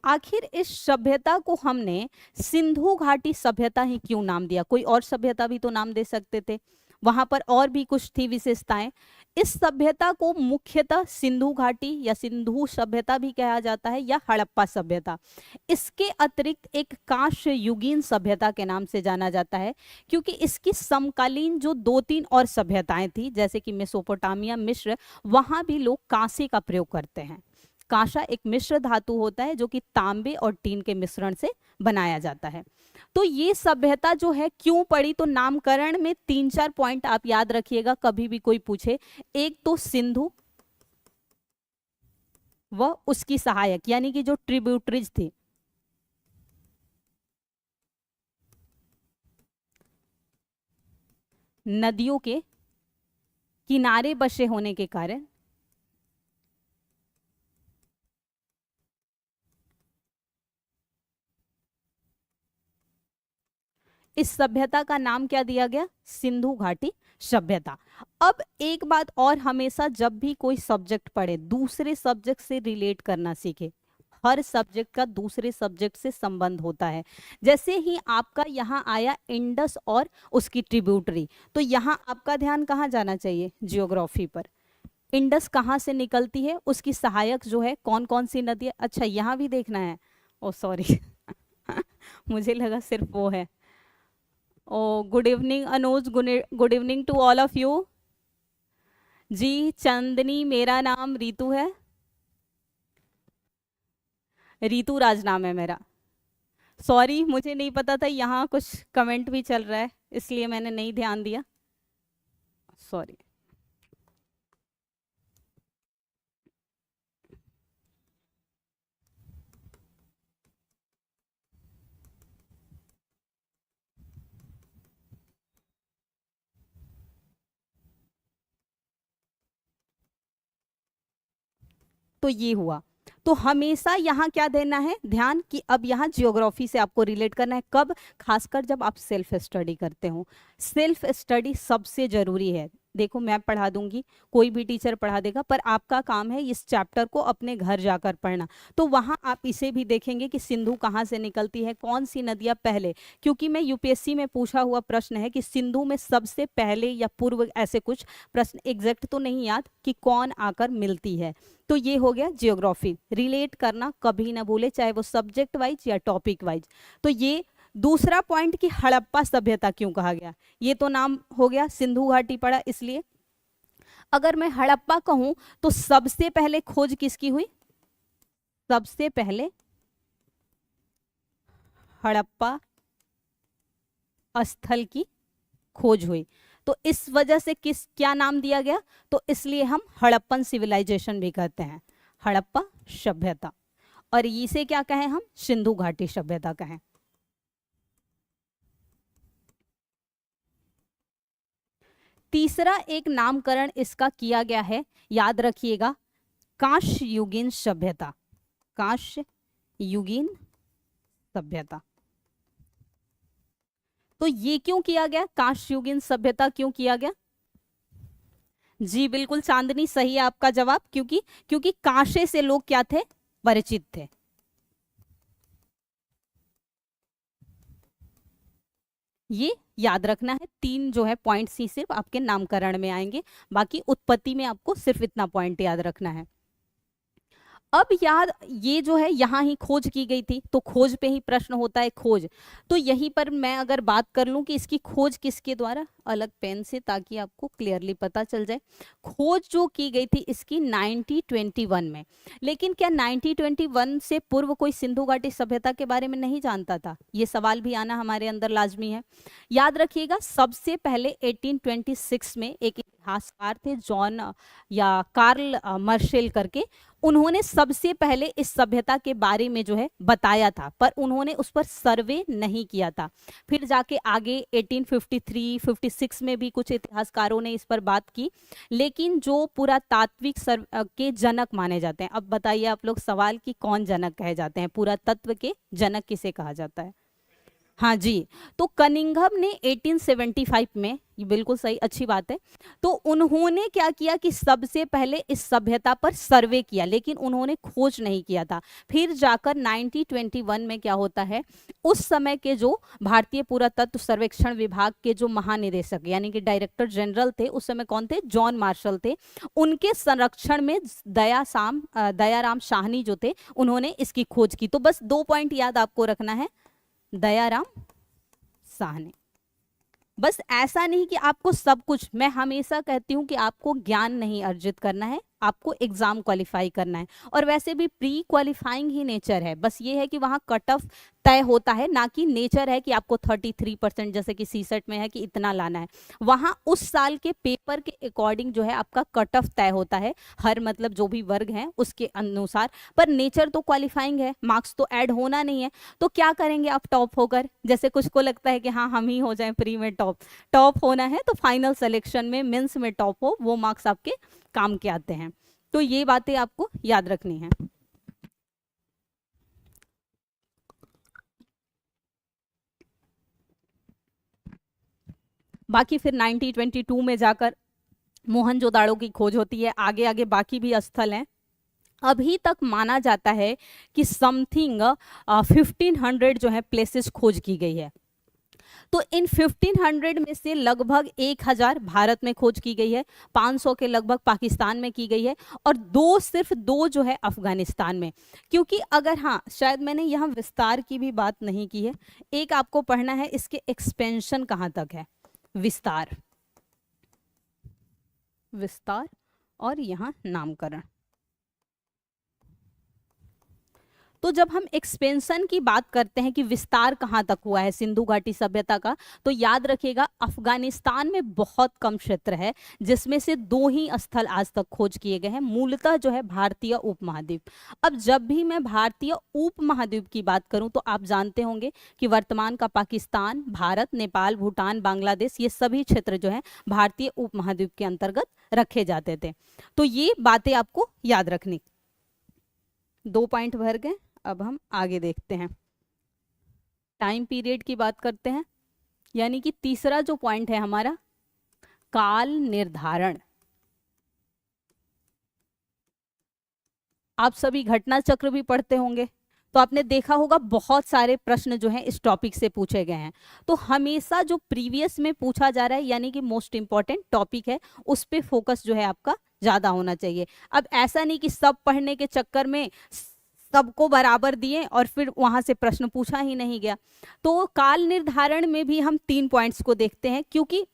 आखिर इस सभ्यता को हमने सिंधु घाटी सभ्यता ही क्यों नाम दिया, कोई और सभ्यता भी तो नाम दे सकते थे, वहां पर और भी कुछ थी विशेषताएं। इस सभ्यता को मुख्यतः सिंधु घाटी या सिंधु सभ्यता भी कहा जाता है या हड़प्पा सभ्यता। इसके अतिरिक्त एक कांस्य युगीन सभ्यता के नाम से जाना जाता है, क्योंकि इसकी समकालीन जो दो तीन और सभ्यताएं थी जैसे कि मेसोपोटामिया, मिस्र, वहां भी लोग कांसे का प्रयोग करते हैं। कांसा एक मिश्र धातु होता है जो कि तांबे और टीन के मिश्रण से बनाया जाता है। तो ये सभ्यता जो है क्यों पड़ी, तो नामकरण में तीन चार पॉइंट आप याद रखिएगा कभी भी कोई पूछे। एक तो सिंधु व उसकी सहायक यानी कि जो ट्रिब्यूटरीज थी, नदियों के किनारे बसे होने के कारण इस सभ्यता का नाम क्या दिया गया, सिंधु घाटी सभ्यता। अब एक बात और, हमेशा जब भी कोई सब्जेक्ट पढ़े दूसरे सब्जेक्ट से रिलेट करना सीखे, हर सब्जेक्ट का दूसरे सब्जेक्ट से संबंध होता है। जैसे ही आपका यहाँ आया इंडस और उसकी ट्रिब्यूटरी, तो यहाँ आपका ध्यान कहाँ जाना चाहिए, जियोग्राफी पर। इंडस कहाँ से निकलती है, उसकी सहायक जो है कौन कौन सी नदी है। अच्छा यहाँ भी देखना है, ओ सॉरी मुझे लगा सिर्फ वो है। Oh good evening Anuj, good evening to all of you. जी चंदनी, मेरा नाम रीतू है, रीतू राज नाम है मेरा। सॉरी मुझे नहीं पता था, यहाँ कुछ कमेंट भी चल रहा है इसलिए मैंने नहीं ध्यान दिया, सॉरी। तो ये हुआ। तो हमेशा यहाँ क्या देना है ध्यान कि अब यहाँ जियोग्राफी से आपको रिलेट करना है, कब, खासकर जब आप सेल्फ स्टडी करते हो। सेल्फ स्टडी सबसे जरूरी है। देखो मैं पढ़ा दूंगी, कोई भी टीचर पढ़ा देगा, पर आपका काम है इस चैप्टर को अपने घर जाकर पढ़ना। तो वहाँ आप इसे भी देखेंगे कि सिंधु कहाँ से निकलती है, कौन सी नदियाँ पहले, क्योंकि मैं यूपीएससी में पूछा हुआ प्रश्न है कि सिंधु में सबसे पहले या पूर्व, ऐसे कुछ प्रश्न, एग्जैक्ट तो नहीं याद कि कौन आकर मिलती है। तो ये हो गया जियोग्राफी, रिलेट करना कभी ना भूले, चाहे वो सब्जेक्ट वाइज या टॉपिक वाइज। तो ये दूसरा पॉइंट कि हड़प्पा सभ्यता क्यों कहा गया, ये तो नाम हो गया, सिंधु घाटी पड़ा इसलिए। अगर मैं हड़प्पा कहूं तो सबसे पहले खोज किसकी हुई, सबसे पहले हड़प्पा स्थल की खोज हुई। तो इस वजह से किस क्या नाम दिया गया, तो इसलिए हम हड़प्पन सिविलाइजेशन भी कहते हैं, हड़प्पा सभ्यता। और इसे क्या कहें हम, सिंधु घाटी सभ्यता कहें। तीसरा एक नामकरण इसका किया गया है, याद रखिएगा, कांस्य युगीन सभ्यता, कांस्य युगीन सभ्यता। तो ये क्यों किया गया, कांस्य युगीन सभ्यता क्यों किया गया। जी बिल्कुल चांदनी, सही है आपका जवाब, क्योंकि क्योंकि कांसे से लोग क्या थे, परिचित थे। ये याद रखना है, तीन जो है पॉइंट्स ही सिर्फ आपके नामकरण में आएंगे, बाकी उत्पत्ति में आपको सिर्फ इतना पॉइंट याद रखना है। अब याद, ये जो है यहाँ ही खोज की गई थी, तो खोज पे ही प्रश्न होता है, खोज। तो यहीं पर मैं अगर बात कर लूं कि इसकी खोज किसके द्वारा, अलग पेन से, ताकि आपको क्लियरली पता चल जाए। खोज जो की गई थी इसकी 1921 में, लेकिन क्या 1921 से पूर्व कोई सिंधु घाटी सभ्यता के बारे में नहीं जानता था, ये सवाल भी आना हमारे अंदर लाजमी है। याद रखिएगा, सबसे पहले 1826 में एक इतिहासकार थे, जॉन या कार्ल मर्शेल करके, उन्होंने सबसे पहले इस सभ्यता के बारे में जो है बताया था, पर उन्होंने उस पर सर्वे नहीं किया था। फिर जाके आगे 1853-56 में भी कुछ इतिहासकारों ने इस पर बात की, लेकिन जो पुरातात्विक के जनक माने जाते हैं, अब बताइए आप लोग सवाल कि कौन जनक कहे जाते हैं, पुरातत्व के जनक किसे कहा जाता है। हाँ जी, तो कनिंघम ने 1875 में, ये बिल्कुल सही, अच्छी बात है, तो उन्होंने क्या किया कि सबसे पहले इस सभ्यता पर सर्वे किया, लेकिन उन्होंने खोज नहीं किया था। फिर जाकर 1921 में क्या होता है, उस समय के जो भारतीय पुरातत्व सर्वेक्षण विभाग के जो महानिदेशक यानी कि डायरेक्टर जनरल थे, उस समय कौन थे, जॉन मार्शल थे, उनके संरक्षण में दयाराम साहनी जो थे, उन्होंने इसकी खोज की। तो बस 2 पॉइंट याद आपको रखना है, दयाराम साहनी। बस ऐसा नहीं कि आपको सब कुछ, मैं हमेशा कहती हूं कि आपको ज्ञान नहीं अर्जित करना है, आपको एग्जाम क्वालिफाई करना है, और वैसे भी प्री क्वालिफाइंग ही नेचर है, बस ये है कि वहाँ कट ऑफ तय होता है, ना कि नेचर है कि आपको 33% जैसे कि सीसेट में है कि इतना लाना है। वहाँ उस साल के पेपर के अकॉर्डिंग जो है आपका कट ऑफ तय होता है, हर मतलब जो भी वर्ग हैं उसके अनुसार, पर नेचर तो क्वालिफाइंग है, मार्क्स तो ऐड होना नहीं है। तो क्या करेंगे आप टॉप होकर, जैसे कुछ को लगता है कि हाँ हम ही हो जाए प्री में टॉप होना है, तो फाइनल सिलेक्शन में मेंस में टॉप हो, वो मार्क्स आपके काम के आते हैं। तो ये बातें आपको याद रखनी है। बाकी फिर 1922 में जाकर मोहनजोदाड़ो की खोज होती है, आगे आगे बाकी भी स्थल हैं। अभी तक माना जाता है कि समथिंग 1500 जो है प्लेसेस खोज की गई है। तो इन 1500 में से लगभग 1000 भारत में खोज की गई है, 500 के लगभग पाकिस्तान में की गई है, और सिर्फ दो जो है अफगानिस्तान में। क्योंकि अगर, हाँ शायद मैंने यहाँ विस्तार की भी बात नहीं की है, एक आपको पढ़ना है इसके एक्सपेंशन कहाँ तक है, विस्तार, विस्तार और यहाँ नामकरण। तो जब हम एक्सपेंशन की बात करते हैं कि विस्तार कहाँ तक हुआ है सिंधु घाटी सभ्यता का, तो याद रखिएगा अफगानिस्तान में बहुत कम क्षेत्र है, जिसमें से 2 ही स्थल आज तक खोज किए गए हैं, मूलतः जो है भारतीय उपमहाद्वीप। अब जब भी मैं भारतीय उपमहाद्वीप की बात करूं तो आप जानते होंगे कि वर्तमान का पाकिस्तान, भारत, नेपाल, भूटान, बांग्लादेश, ये सभी क्षेत्र जो है भारतीय उपमहाद्वीप के अंतर्गत रखे जाते थे। तो ये बातें आपको याद रखनी। 2 पॉइंट भर गए, अब हम आगे देखते हैं, टाइम पीरियड की बात करते हैं। यानी कि तीसरा जो पॉइंट है हमारा, काल निर्धारण। आप सभी घटना चक्र भी पढ़ते होंगे, तो आपने देखा होगा बहुत सारे प्रश्न जो हैं इस टॉपिक से पूछे गए हैं। तो हमेशा जो प्रीवियस में पूछा जा रहा है, यानी कि मोस्ट इंपॉर्टेंट टॉपिक है, उस पे फोकस जो है आपका ज्यादा होना चाहिए। अब ऐसा नहीं कि सब पढ़ने के चक्कर में सबको बराबर दिए और फिर वहां से प्रश्न पूछा ही नहीं गया। तो काल निर्धारण में भी हम 3 पॉइंट्स को देखते हैं, क्योंकि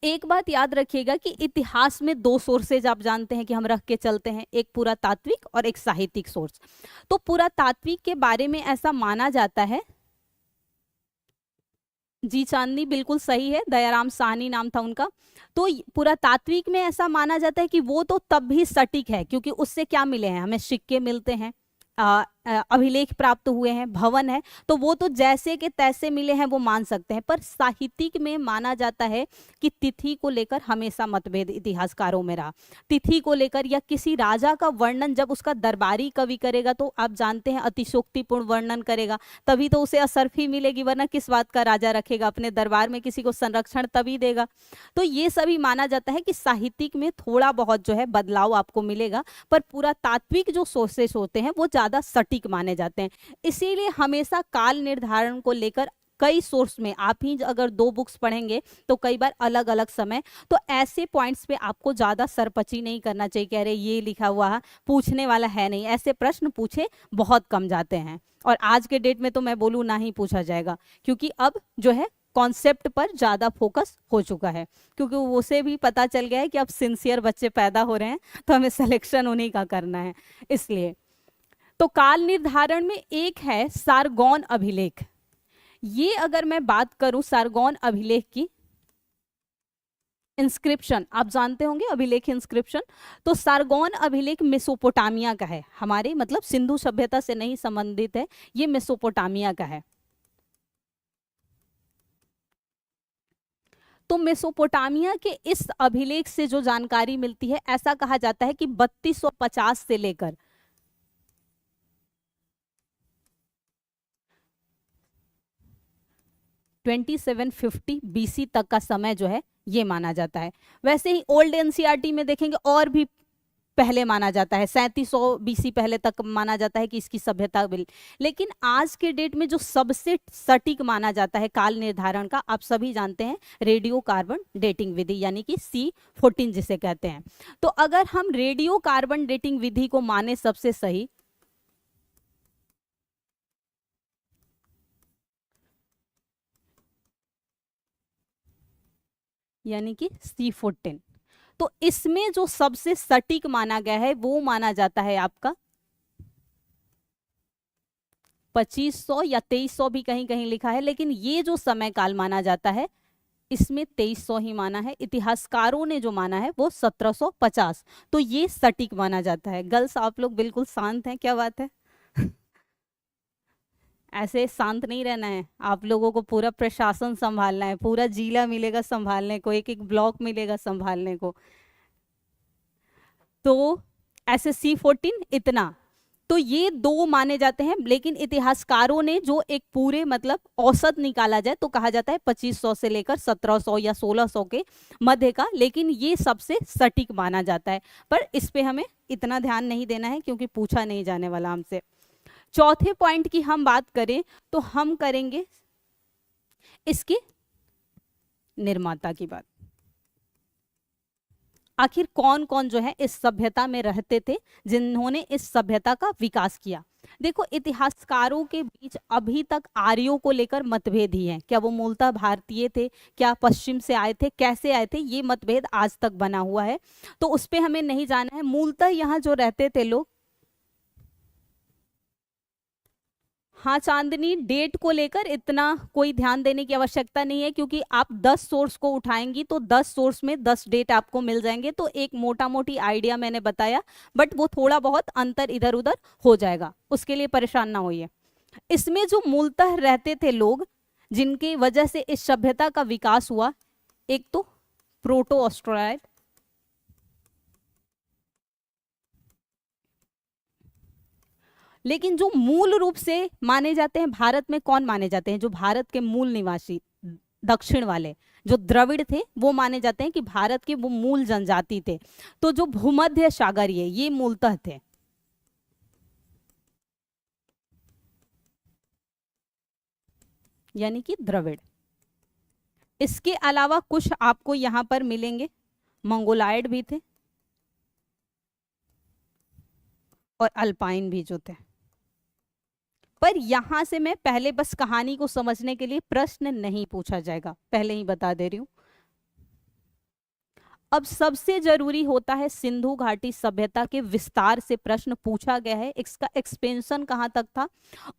एक बात याद रखिएगा कि इतिहास में 2 सोर्सेज आप जानते हैं कि हम रख के चलते हैं, एक पुरातात्विक और एक साहित्यिक सोर्स। तो पुरातात्विक के बारे में ऐसा माना जाता है, जी चांदनी बिल्कुल सही है, दयाराम साहनी नाम था उनका। तो पुरातात्विक में ऐसा माना जाता है कि वो तो तब भी सटीक है, क्योंकि उससे क्या मिले हैं, हमें सिक्के मिलते हैं, अभिलेख प्राप्त हुए हैं, भवन है, तो वो तो जैसे के तैसे मिले हैं वो मान सकते हैं। पर साहित्यिक में माना जाता है कि तिथि को लेकर हमेशा मतभेद इतिहासकारों में रहा। तिथि को लेकर या किसी राजा का वर्णन जब उसका दरबारी कवि करेगा, तो आप जानते हैं अतिशोक्तिपूर्ण वर्णन करेगा, तभी तो उसे असरफी मिलेगी, वरना किस बात का राजा रखेगा अपने दरबार में, किसी को संरक्षण तभी देगा। तो ये सभी माना जाता है कि साहित्यिक में थोड़ा बहुत जो है बदलाव आपको मिलेगा, पर पुरातात्विक जो सोर्सेस होते हैं वो ज्यादा सटीक माने जाते हैं। इसीलिए हमेशा काल निर्धारण को लेकर कई सोर्स में आप ही अगर 2 बुक्स पढ़ेंगे तो कई बार अलग अलग समय, तो ऐसे पॉइंट्स पे आपको ज्यादा सरपची नहीं करना चाहिए, कह रहे ये लिखा हुआ है पूछने वाला है नहीं, ऐसे प्रश्न पूछे बहुत कम जाते हैं। और आज के डेट में तो मैं बोलूँ ना ही पूछा जाएगा, क्योंकि अब जो है कॉन्सेप्ट पर ज्यादा फोकस हो चुका है, क्योंकि उसे भी पता चल गया है कि अब सिंसियर बच्चे पैदा हो रहे हैं, तो हमें सिलेक्शन उन्हीं का करना है। इसलिए तो काल निर्धारण में एक है सारगौन अभिलेख। ये अगर मैं बात करूं सारगौन अभिलेख की, इंस्क्रिप्शन आप जानते होंगे, अभिलेख इंस्क्रिप्शन, तो सारगौन अभिलेख मेसोपोटामिया का है, हमारे मतलब सिंधु सभ्यता से नहीं संबंधित है, ये मेसोपोटामिया का है। तो मेसोपोटामिया के इस अभिलेख से जो जानकारी मिलती है, ऐसा कहा जाता है कि 3250 से लेकर 2750 बीसी तक का समय जो है ये माना जाता है। वैसे ही ओल्ड एनसीईआरटी में देखेंगे और भी पहले माना जाता है, 3700 बीसी पहले तक माना जाता है कि इसकी सभ्यता बिल। लेकिन आज के डेट में जो सबसे सटीक माना जाता है काल निर्धारण का, आप सभी जानते हैं, रेडियो कार्बन डेटिंग विधि, यानी कि C14 जिसे कहते हैं। तो अगर हम रेडियो कार्बन डेटिंग विधि को माने सबसे सही, यानी कि C14, तो इसमें जो सबसे सटीक माना गया है वो माना जाता है आपका 2500 या 2300 भी कहीं कहीं लिखा है, लेकिन ये जो समय काल माना जाता है इसमें 2300 ही माना है। इतिहासकारों ने जो माना है वो 1750, तो ये सटीक माना जाता है। गर्ल्स आप लोग बिल्कुल शांत हैं, क्या बात है? ऐसे शांत नहीं रहना है, आप लोगों को पूरा प्रशासन संभालना है, पूरा जिला मिलेगा संभालने को, एक एक ब्लॉक मिलेगा संभालने को। तो ऐसे C14 इतना, तो ये 2 माने जाते हैं, लेकिन इतिहासकारों ने जो एक पूरे मतलब औसत निकाला जाए तो कहा जाता है 2500 से लेकर 1700 या 1600 के मध्य का, लेकिन ये सबसे सटीक माना जाता है। पर इस पे हमें इतना ध्यान नहीं देना है क्योंकि पूछा नहीं जाने वाला हमसे। चौथे पॉइंट की हम बात करें तो हम करेंगे इसके निर्माता की बात। आखिर कौन कौन जो है इस सभ्यता में रहते थे जिन्होंने इस सभ्यता का विकास किया। देखो इतिहासकारों के बीच अभी तक आर्यों को लेकर मतभेद ही है, क्या वो मूलतः भारतीय थे, क्या पश्चिम से आए थे, कैसे आए थे, ये मतभेद आज तक बना हुआ है, तो उस पे हमें नहीं जाना है। मूलतः यहाँ जो रहते थे लोग, हाँ चांदनी, डेट को लेकर इतना कोई ध्यान देने की आवश्यकता नहीं है, क्योंकि आप 10 सोर्स को उठाएंगी तो 10 सोर्स में 10 डेट आपको मिल जाएंगे, तो एक मोटा मोटी आइडिया मैंने बताया, बट वो थोड़ा बहुत अंतर इधर उधर हो जाएगा, उसके लिए परेशान ना होइए। इसमें जो मूलतः रहते थे लोग जिनकी वजह से इस सभ्यता का विकास हुआ, एक तो प्रोटो ऑस्ट्रोलॉइड, लेकिन जो मूल रूप से माने जाते हैं भारत में, कौन माने जाते हैं, जो भारत के मूल निवासी दक्षिण वाले जो द्रविड़ थे वो माने जाते हैं कि भारत के वो मूल जनजाति थे। तो जो भूमध्य सागरीय ये मूलतः थे, यानी कि द्रविड़। इसके अलावा कुछ आपको यहां पर मिलेंगे, मंगोलायड भी थे और अल्पाइन भी जो थे। पर यहां से मैं पहले बस कहानी को समझने के लिए प्रश्न नहीं पूछा जाएगा, पहले ही बता दे रही हूं। अब सबसे जरूरी होता है सिंधु घाटी सभ्यता के विस्तार से प्रश्न पूछा गया है, इसका एक्सपेंशन कहाँ तक था,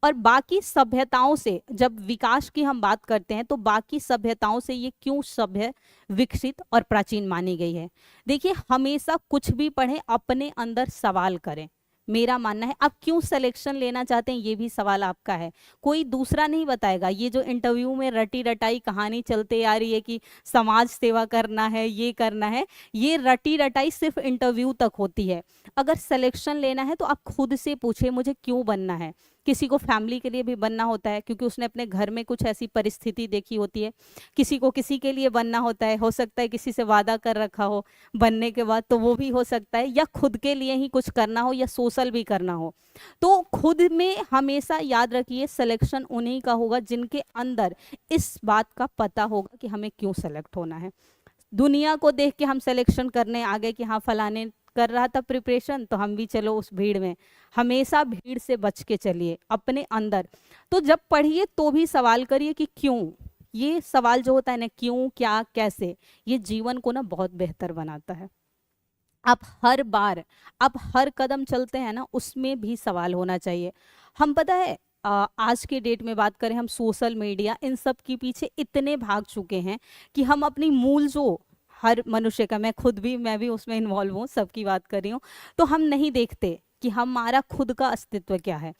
और बाकी सभ्यताओं से जब विकास की हम बात करते हैं तो बाकी सभ्यताओं से ये क्यों सभ्य, विकसित और प्राचीन मानी गई है। देखिए हमेशा कुछ भी पढ़ें अपने अंदर सवाल करें, मेरा मानना है। आप क्यों सिलेक्शन लेना चाहते हैं ये भी सवाल आपका है, कोई दूसरा नहीं बताएगा। ये जो इंटरव्यू में रटी रटाई कहानी चलते आ रही है कि समाज सेवा करना है, ये करना है, ये रटी रटाई सिर्फ इंटरव्यू तक होती है। अगर सिलेक्शन लेना है तो आप खुद से पूछे मुझे क्यों बनना है। किसी को फैमिली के लिए भी बनना होता है क्योंकि उसने अपने घर में कुछ ऐसी परिस्थिति देखी होती है, किसी को किसी के लिए बनना होता है, हो सकता है किसी से वादा कर रखा हो बनने के बाद, तो वो भी हो सकता है, या खुद के लिए ही कुछ करना हो या सोशल भी करना हो। तो खुद में हमेशा याद रखिए सिलेक्शन उन्हीं का होगा जिनके अंदर इस बात का पता होगा कि हमें क्यों सेलेक्ट होना है। दुनिया को देख के हम सिलेक्शन करने आ गए कि हाँ फलाने कर रहा था प्रिपरेशन तो हम भी चलो उस भीड़ में। हमेशा भीड़ से बच के चलिए अपने अंदर। तो जब पढ़िए तो भी सवाल करिए कि क्यों, ये सवाल जो होता है ना, क्यों, क्या, कैसे, ये जीवन को ना बहुत बेहतर बनाता है। आप हर बार, आप हर कदम चलते हैं ना, उसमें भी सवाल होना चाहिए। हम पता है आज के डेट में बात करें, हम सोशल मीडिया इन सब के पीछे इतने भाग चुके हैं कि हम अपनी मूल जो हर मनुष्य का, मैं भी उसमें इन्वॉल्व हूँ, सबकी बात कर रही हूँ, तो हम नहीं देखते कि हमारा खुद का अस्तित्व क्या है।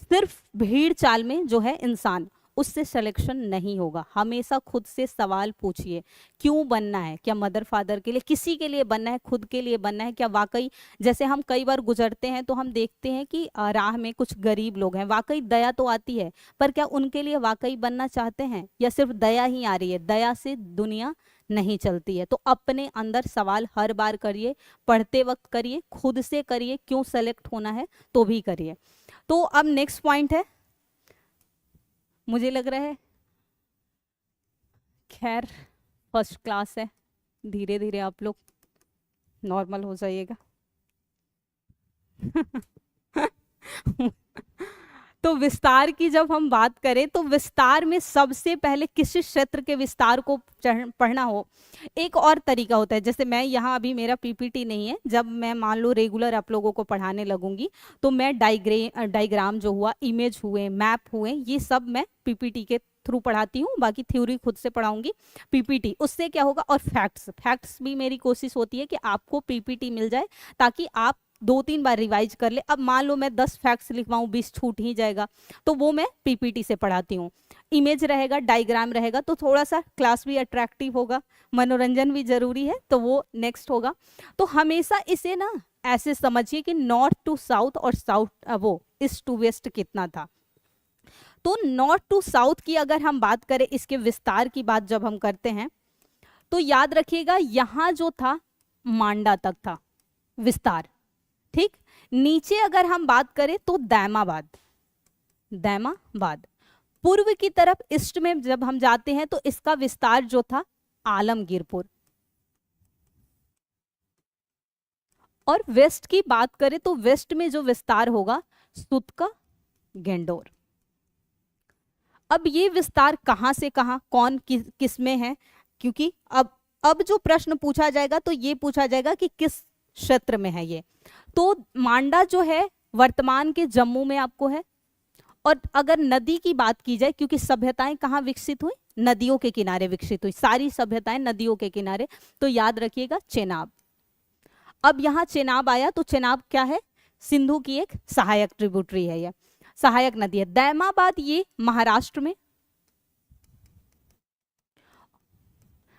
सिर्फ भीड़ चाल में जो है इंसान, उससे सिलेक्शन नहीं होगा। हमेशा खुद से सवाल पूछिए, क्यों बनना है, क्या मदर फादर के लिए, किसी के लिए बनना है, खुद के लिए बनना है, क्या वाकई, जैसे हम कई बार गुजरते हैं तो हम देखते हैं कि राह में कुछ गरीब लोग हैं, वाकई दया तो आती है, पर क्या उनके लिए वाकई बनना चाहते हैं, या सिर्फ दया ही आ रही है। दया से दुनिया नहीं चलती है। तो अपने अंदर सवाल हर बार करिए, पढ़ते वक्त करिए, खुद से करिए, क्यों सेलेक्ट होना है तो भी करिए। तो अब नेक्स्ट पॉइंट है, मुझे लग रहा है खैर फर्स्ट क्लास है, धीरे धीरे आप लोग नॉर्मल हो जाइएगा। तो विस्तार की जब हम बात करें तो विस्तार में सबसे पहले किसी क्षेत्र के विस्तार को पढ़ना हो, एक और तरीका होता है। जैसे मैं यहाँ अभी मेरा पीपीटी नहीं है, जब मैं मान लो रेगुलर आप लोगों को पढ़ाने लगूंगी तो मैं डायग्राम जो हुआ, इमेज हुए, मैप हुए, ये सब मैं पीपीटी के थ्रू पढ़ाती हूँ। बाकी थ्योरी खुद से पढ़ाऊंगी, पीपीटी उससे क्या होगा, और फैक्ट्स भी मेरी कोशिश होती है कि आपको पीपीटी मिल जाए ताकि आप 2-3 बार रिवाइज कर ले। अब मान लो मैं 10 फैक्ट्स लिखवाऊं, 20 छूट ही जाएगा, तो वो मैं पीपीटी से पढ़ाती हूँ। इमेज रहेगा, डायग्राम रहेगा, तो थोड़ा सा क्लास भी अट्रैक्टिव होगा, मनोरंजन भी जरूरी है, तो वो नेक्स्ट होगा। तो हमेशा इसे ना ऐसे समझिए कि नॉर्थ टू साउथ और साउथ वो ईस्ट टू वेस्ट कितना था। तो नॉर्थ टू साउथ की अगर हम बात करें, इसके विस्तार की बात जब हम करते हैं तो याद रखिएगा यहाँ जो था मांडा तक था विस्तार, ठीक। नीचे अगर हम बात करें तो दैमाबाद, पूर्व की तरफ ईस्ट में जब हम जाते हैं तो इसका विस्तार जो था आलमगीरपुर, और वेस्ट की बात करें तो वेस्ट में जो विस्तार होगा सुत का गेंडोर। अब ये विस्तार कहां से कहां, कौन किस में है, क्योंकि अब जो प्रश्न पूछा जाएगा तो ये पूछा जाएगा कि किस क्षेत्र में है ये। तो मांडा जो है वर्तमान के जम्मू में आपको है। और अगर नदी की बात की जाए, क्योंकि सभ्यताएं कहाँ विकसित हुई, नदियों के किनारे विकसित हुई, सारी सभ्यताएं नदियों के किनारे, तो याद रखिएगा चेनाब। अब यहाँ चेनाब आया तो चेनाब क्या है, सिंधु की एक सहायक ट्रिब्यूटरी है, यह सहायक नदी है। दैमाबाद ये महाराष्ट्र में,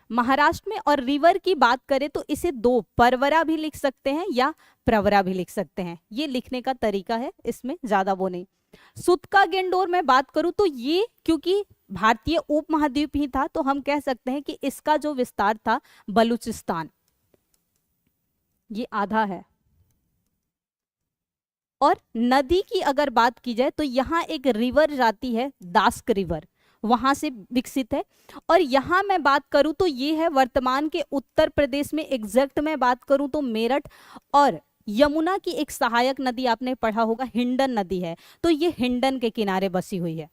महाराष्ट्र में। और रिवर की बात करें तो इसे दो परवरा भी लिख सकते हैं या प्रवरा भी लिख सकते हैं, ये लिखने का तरीका है, इसमें ज्यादा वो नहीं। सुत का गेंडोर में बात करूं तो ये क्योंकि भारतीय उपमहाद्वीप ही था तो हम कह सकते हैं कि इसका जो विस्तार था बलूचिस्तान, ये आधा है। और नदी की अगर बात की जाए तो यहाँ एक रिवर जाती है दास्क रिवर, वहां से विकसित है। और यहाँ मैं बात करूं तो ये है वर्तमान के उत्तर प्रदेश में, एग्जैक्ट मैं बात करूं तो मेरठ। और यमुना की एक सहायक नदी आपने पढ़ा होगा हिंडन नदी है, तो ये हिंडन के किनारे बसी हुई है,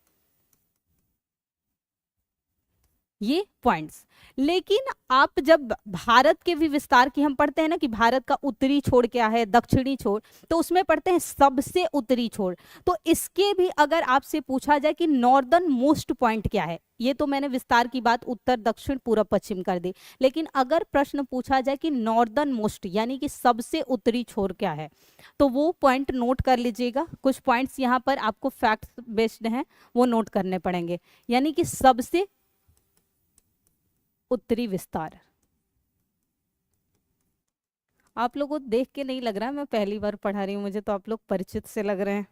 ये पॉइंट्स। लेकिन आप जब भारत के भी विस्तार की हम पढ़ते हैं ना कि भारत का उत्तरी छोर क्या है, दक्षिणी छोर, तो उसमें पढ़ते हैं सबसे उत्तरी छोर। तो इसके भी अगर आपसे पूछा जाए कि नॉर्दर्न मोस्ट पॉइंट क्या है, ये तो मैंने विस्तार की बात उत्तर दक्षिण पूर्व पश्चिम कर दी, लेकिन अगर प्रश्न पूछा जाए कि नॉर्दर्न मोस्ट यानी कि सबसे उत्तरी छोर क्या है, तो वो पॉइंट नोट कर लीजिएगा। कुछ पॉइंट्स यहाँ पर आपको फैक्ट्स बेस्ड हैं, वो नोट करने पड़ेंगे। यानी कि सबसे उत्तरी विस्तार, आप लोगों को देख के नहीं लग रहा, मैं पहली बार पढ़ा रही हूं, मुझे तो आप लोग परिचित से लग रहे हैं।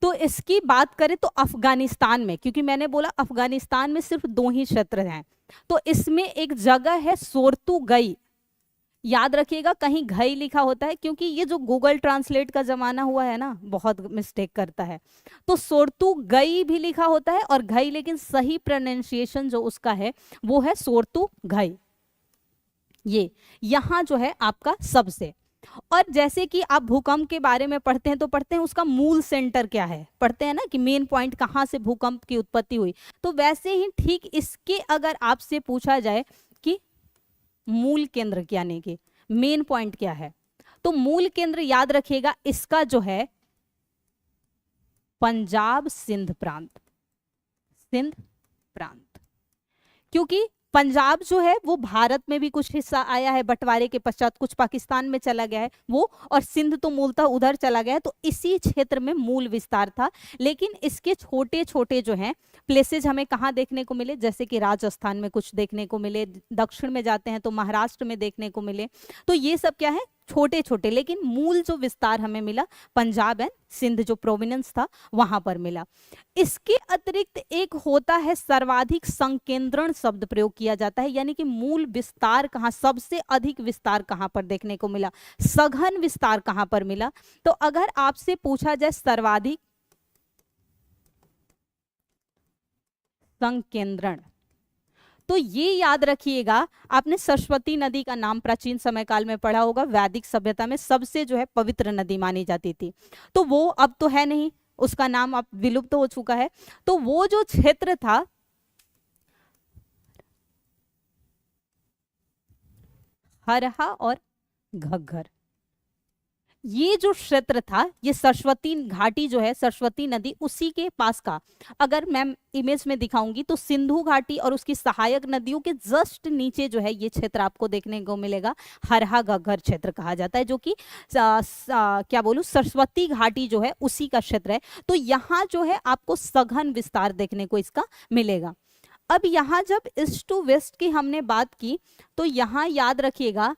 तो इसकी बात करें तो अफगानिस्तान में, क्योंकि मैंने बोला अफगानिस्तान में सिर्फ दो ही क्षेत्र हैं, तो इसमें एक जगह है सोर्तुगई। याद रखिएगा कहीं घई लिखा होता है, क्योंकि ये जो गूगल ट्रांसलेट का जमाना हुआ है ना, बहुत मिस्टेक करता है। तो सोर्तुगई भी लिखा होता है और घई, लेकिन सही प्रोनाउंसिएशन जो उसका है वो है सोर्तुगई। ये यहाँ जो है आपका सबसे। और जैसे कि आप भूकंप के बारे में पढ़ते हैं तो पढ़ते हैं उसका मूल सेंटर क्या है, पढ़ते हैं ना कि मेन पॉइंट कहाँ से भूकंप की उत्पत्ति हुई। तो वैसे ही ठीक इसके अगर आपसे पूछा जाए कि मूल केंद्र यानी कि मेन पॉइंट क्या है, तो मूल केंद्र याद रखिएगा इसका जो है पंजाब सिंध प्रांत, सिंध प्रांत। क्योंकि पंजाब जो है वो भारत में भी कुछ हिस्सा आया है बंटवारे के पश्चात, कुछ पाकिस्तान में चला गया है वो, और सिंध तो मूलतः उधर चला गया है, तो इसी क्षेत्र में मूल विस्तार था। लेकिन इसके छोटे छोटे जो हैं प्लेसेज हमें कहाँ देखने को मिले, जैसे कि राजस्थान में कुछ देखने को मिले, दक्षिण में जाते हैं तो महाराष्ट्र में देखने को मिले। तो ये सब क्या है, छोटे छोटे, लेकिन मूल जो विस्तार हमें मिला पंजाब एंड सिंध जो प्रोविनेंस था वहां पर मिला। इसके अतिरिक्त एक होता है सर्वाधिक संकेंद्रण शब्द प्रयोग किया जाता है, यानी कि मूल विस्तार कहाँ, सबसे अधिक विस्तार कहाँ पर देखने को मिला, सघन विस्तार कहाँ पर मिला। तो अगर आपसे पूछा जाए सर्वाधिक संकेंद्रण, तो ये याद रखिएगा, आपने सरस्वती नदी का नाम प्राचीन समय काल में पढ़ा होगा, वैदिक सभ्यता में सबसे जो है पवित्र नदी मानी जाती थी, तो वो अब तो है नहीं, उसका नाम अब विलुप्त हो चुका है। तो वो जो क्षेत्र था हरहा और घग्गर, ये जो क्षेत्र था, ये सरस्वती घाटी जो है, सरस्वती नदी उसी के पास का, अगर मैं इमेज में दिखाऊंगी तो सिंधु घाटी और उसकी सहायक नदियों के जस्ट नीचे जो है ये क्षेत्र आपको देखने को मिलेगा, हरहा घग्गर क्षेत्र कहा जाता है, जो कि क्या बोलूं सरस्वती घाटी जो है उसी का क्षेत्र है। तो यहाँ जो है आपको सघन विस्तार देखने को इसका मिलेगा। अब यहाँ जब ईस्ट टू वेस्ट की हमने बात की तो यहाँ याद रखिएगा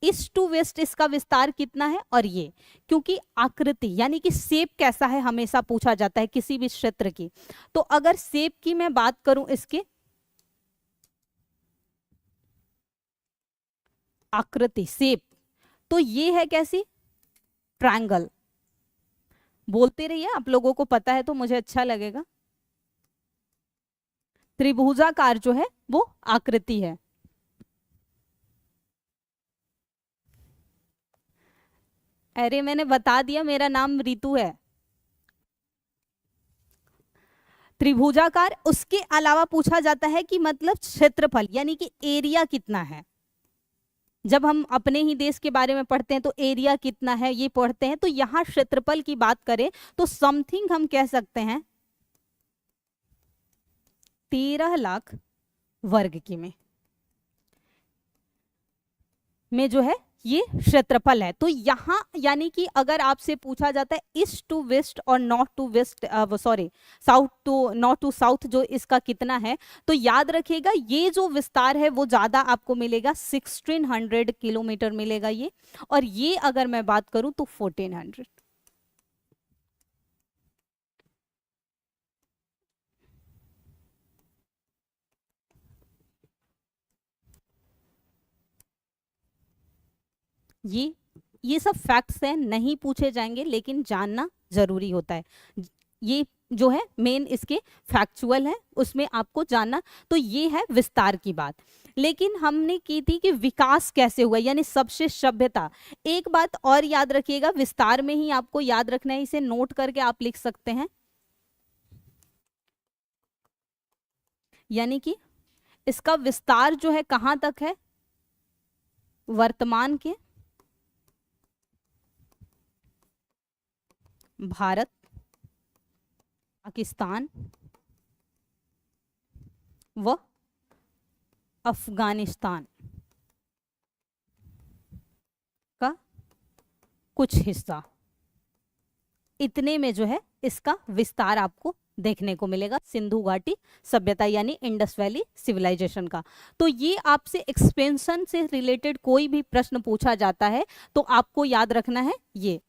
ईस्ट टू वेस्ट इसका विस्तार कितना है, और ये क्योंकि आकृति यानी कि शेप कैसा है हमेशा पूछा जाता है किसी भी क्षेत्र की, तो अगर शेप की मैं बात करूं इसके आकृति शेप, तो ये है कैसी, ट्रायंगल। बोलते रहिए, आप लोगों को पता है तो मुझे अच्छा लगेगा। त्रिभुजाकार जो है वो आकृति है। अरे मैंने बता दिया, मेरा नाम रितु है। त्रिभुजाकार, उसके अलावा पूछा जाता है कि मतलब क्षेत्रफल यानी कि एरिया कितना है। जब हम अपने ही देश के बारे में पढ़ते हैं तो एरिया कितना है ये पढ़ते हैं, तो यहाँ क्षेत्रफल की बात करें तो समथिंग हम कह सकते हैं 13 लाख वर्ग की में जो है ये क्षेत्रफल है। तो यहाँ यानी कि अगर आपसे पूछा जाता है ईस्ट टू वेस्ट और north to west, sorry south to north to south जो इसका कितना है, तो याद रखिएगा ये जो विस्तार है वो ज्यादा आपको मिलेगा, 1600 किलोमीटर मिलेगा ये, और ये अगर मैं बात करूं तो 1400। ये सब फैक्ट्स हैं, नहीं पूछे जाएंगे लेकिन जानना जरूरी होता है। ये जो है मेन इसके फैक्चुअल है, उसमें आपको जानना। तो ये है विस्तार की बात। लेकिन हमने की थी कि विकास कैसे हुआ, यानी सबसे सभ्यता। एक बात और याद रखिएगा, विस्तार में ही आपको याद रखना है, इसे नोट करके आप लिख सकते हैं। यानी कि इसका विस्तार जो है कहां तक है, वर्तमान के भारत, पाकिस्तान व अफगानिस्तान का कुछ हिस्सा, इतने में जो है इसका विस्तार आपको देखने को मिलेगा, सिंधु घाटी सभ्यता यानी इंडस वैली सिविलाइजेशन का। तो ये आपसे एक्सपेंशन से रिलेटेड कोई भी प्रश्न पूछा जाता है तो आपको याद रखना है ये।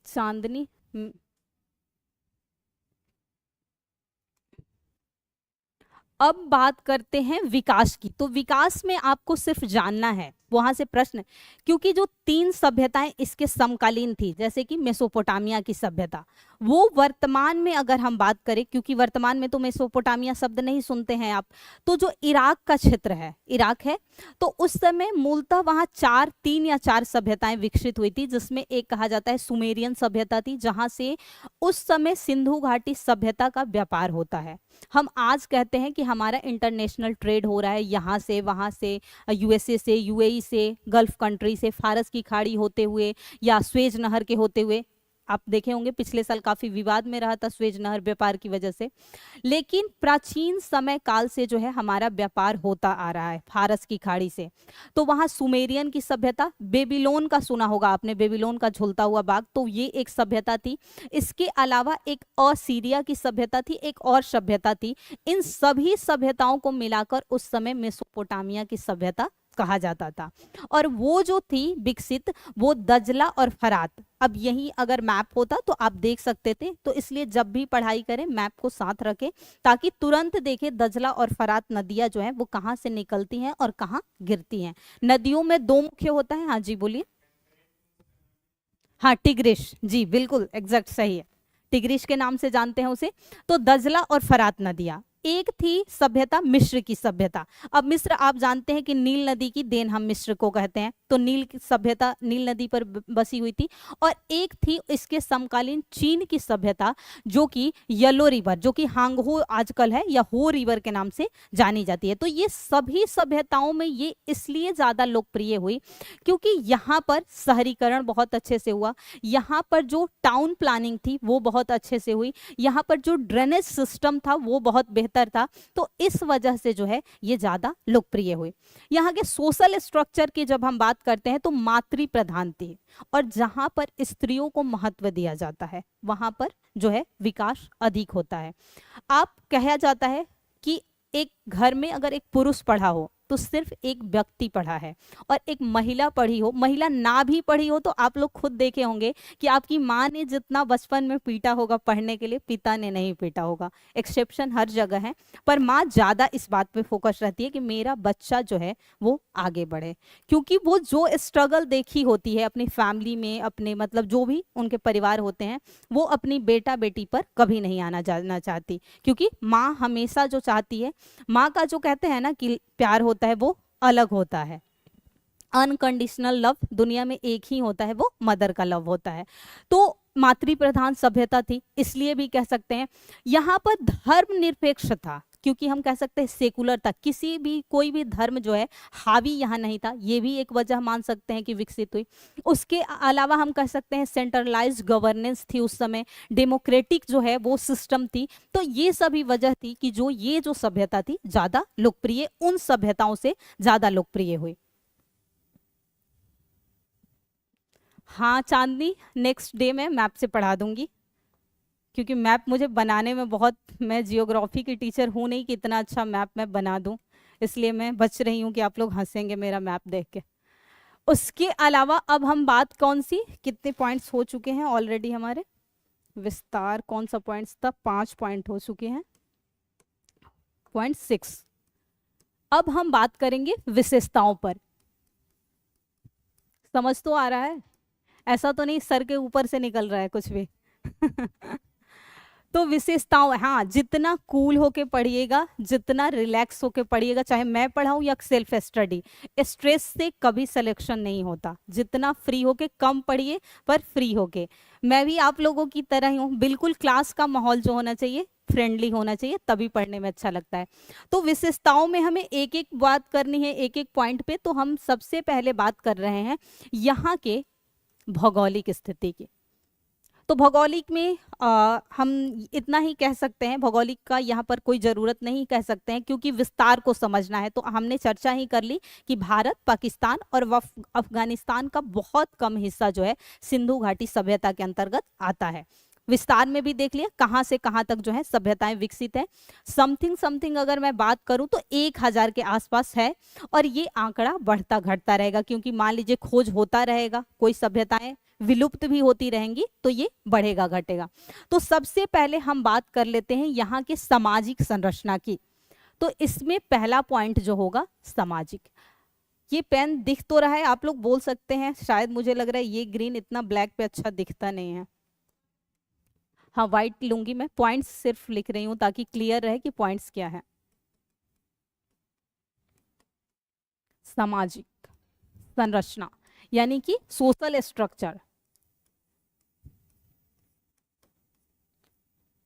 चांदनी, अब बात करते हैं विकास की। तो विकास में आपको सिर्फ जानना है, वहां से प्रश्न, क्योंकि जो 3 सभ्यताएं इसके समकालीन थी, जैसे कि मेसोपोटामिया की सभ्यता, वो वर्तमान में अगर हम बात करें, क्योंकि वर्तमान में तो मेसोपोटामिया शब्द नहीं सुनते हैं आप, तो जो इराक का क्षेत्र है, इराक है, तो उस समय मूलतः वहां 3 या 4 सभ्यताएं विकसित हुई थी, जिसमें एक कहा जाता है सुमेरियन सभ्यता थी, जहां से उस समय सिंधु घाटी सभ्यता का व्यापार होता है। हम आज कहते हैं कि हमारा इंटरनेशनल ट्रेड हो रहा है, यहाँ से वहाँ से, यूएसए से, यूएई से, गल्फ कंट्री से, फारस की खाड़ी होते हुए या स्वेज नहर के होते हुए। आप देखे होंगे पिछले साल काफी विवाद में रहा था स्वेज नहर व्यापार की वजह से। लेकिन प्राचीन समय काल से जो है हमारा व्यापार होता आ रहा है फारस की खाड़ी से। तो वहां सुमेरियन की सभ्यता, बेबीलोन का सुना होगा आपने, बेबीलोन का झुलता हुआ बाग, तो ये एक सभ्यता थी। इसके अलावा एक असीरिया की सभ्यता थी, एक और सभ्यता थी। इन सभी सभ्यताओं को मिलाकर उस समय मेसोपोटामिया की सभ्यता कहा जाता था। और वो जो थी विकसित, वो दजला और फरात, अब यही अगर मैप होता तो आप देख सकते थे, तो इसलिए जब भी पढ़ाई करें मैप को साथ रखें, ताकि तुरंत देखें दजला और फरात नदियां जो है वो कहाँ से निकलती हैं और कहाँ गिरती हैं। नदियों में 2 मुख्य होता है। हाँ जी बोलिए। हाँ टिग्रिश, जी बिल्कुल एग्जैक्ट सही है, टिग्रिश के नाम से जानते हैं उसे। तो दजला और फरात नदियां, एक थी सभ्यता मिस्र की सभ्यता। अब मिस्र आप जानते हैं कि नील नदी की देन हम मिस्र को कहते हैं, तो नील की सभ्यता नील नदी पर बसी हुई थी। और एक थी इसके समकालीन चीन की सभ्यता, जो कि येलो रिवर, जो कि हांगहो आजकल है या हो रिवर के नाम से जानी जाती है। तो ये सभी सभ्यताओं में ये इसलिए ज्यादा लोकप्रिय हुई क्योंकि यहाँ पर शहरीकरण बहुत अच्छे से हुआ, यहाँ पर जो टाउन प्लानिंग थी वो बहुत अच्छे से हुई, यहाँ पर जो ड्रेनेज सिस्टम था वो बहुत बेहतर था। तो इस वजह से जो है ये ज्यादा लोकप्रिय हुई। यहाँ के सोशल स्ट्रक्चर की जब हम बात करते हैं तो मातृ प्रधान थी, और जहां पर स्त्रियों को महत्व दिया जाता है वहां पर जो है विकास अधिक होता है। आप कहा जाता है कि एक घर में अगर एक पुरुष पढ़ा हो तो सिर्फ एक व्यक्ति पढ़ा है, और एक महिला पढ़ी हो, महिला ना भी पढ़ी हो तो आप लोग खुद देखे होंगे कि आपकी माँ ने जितना बचपन में पीटा होगा पढ़ने के लिए, पिता ने नहीं पीटा होगा। एक्सेप्शन हर जगह है, पर माँ ज़्यादा इस बात पे फोकस रहती है कि मेरा बच्चा जो है वो आगे बढ़े, क्योंकि वो जो स्ट्रगल देखी होती है अपनी फैमिली में, अपने मतलब जो भी उनके परिवार होते हैं, वो अपनी बेटा बेटी पर कभी नहीं आना जाना चाहती, क्योंकि माँ हमेशा जो चाहती है, माँ का जो कहते हैं ना कि प्यार होता है वो अलग होता है। अनकंडीशनल लव दुनिया में एक ही होता है, वो मदर का लव होता है। तो मातृ प्रधान सभ्यता थी, इसलिए भी कह सकते हैं यहाँ पर धर्मनिरपेक्ष था, क्योंकि हम कह सकते हैं सेकुलर था, किसी भी कोई भी धर्म जो है हावी यहाँ नहीं था, ये भी एक वजह मान सकते हैं कि विकसित हुई। उसके अलावा हम कह सकते हैं सेंट्रलाइज्ड गवर्नेंस थी उस समय, डेमोक्रेटिक जो है वो सिस्टम थी। तो ये सभी वजह थी कि जो ये जो सभ्यता थी ज़्यादा लोकप्रिय, उन सभ्यताओं से ज़्यादा लोकप्रिय हुई। हाँ चांदनी, नेक्स्ट डे में मैप से पढ़ा दूंगी, क्योंकि मैप मुझे बनाने में बहुत, मैं जियोग्राफी की टीचर हूँ नहीं कि इतना अच्छा मैप मैं बना दूँ, इसलिए मैं बच रही हूँ कि आप लोग हंसेंगे मेरा मैप देख के। उसके अलावा अब हम बात कौन सी, कितने पॉइंट्स हो चुके हैं ऑलरेडी हमारे, विस्तार कौन सा पॉइंट्स था, 5 पॉइंट हो चुके हैं, पॉइंट 6। अब हम बात करेंगे विशेषताओं पर। समझ तो आ रहा है, ऐसा तो नहीं सर के ऊपर से निकल रहा है कुछ भी तो विशेषताओं, हाँ जितना कूल होके पढ़िएगा, जितना रिलैक्स होके पढ़िएगा, चाहे मैं पढ़ाऊँ या सेल्फ स्टडी, स्ट्रेस से कभी सिलेक्शन नहीं होता। जितना फ्री होके, कम पढ़िए पर फ्री होके। मैं भी आप लोगों की तरह ही हूँ, बिल्कुल क्लास का माहौल जो होना चाहिए फ्रेंडली होना चाहिए, तभी पढ़ने में अच्छा लगता है। तो विशेषताओं में हमें एक एक बात करनी है, एक एक पॉइंट पे। तो हम सबसे पहले बात कर रहे हैं यहाँ के भौगोलिक स्थिति की। तो भौगोलिक में हम इतना ही कह सकते हैं, भौगोलिक का यहाँ पर कोई ज़रूरत नहीं कह सकते हैं, क्योंकि विस्तार को समझना है। तो हमने चर्चा ही कर ली कि भारत, पाकिस्तान और अफगानिस्तान का बहुत कम हिस्सा जो है सिंधु घाटी सभ्यता के अंतर्गत आता है। विस्तार में भी देख लिया कहाँ से कहाँ तक जो है सभ्यताएं विकसित है। समथिंग समथिंग अगर मैं बात करूं तो 1000 के आसपास है, और ये आंकड़ा बढ़ता घटता रहेगा, क्योंकि मान लीजिए खोज होता रहेगा, कोई सभ्यताएं विलुप्त भी होती रहेंगी, तो ये बढ़ेगा घटेगा। तो सबसे पहले हम बात कर लेते हैं यहाँ के सामाजिक संरचना की। तो इसमें पहला पॉइंट जो होगा सामाजिक। ये पेन दिख तो रहा है, आप लोग बोल सकते हैं, शायद मुझे लग रहा है ये ग्रीन इतना ब्लैक पे अच्छा दिखता नहीं है। हाँ वाइट लूंगी मैं, पॉइंट्स सिर्फ लिख रही हूँ ताकि क्लियर रहे कि पॉइंट्स क्या है। सामाजिक संरचना यानी कि सोशल स्ट्रक्चर।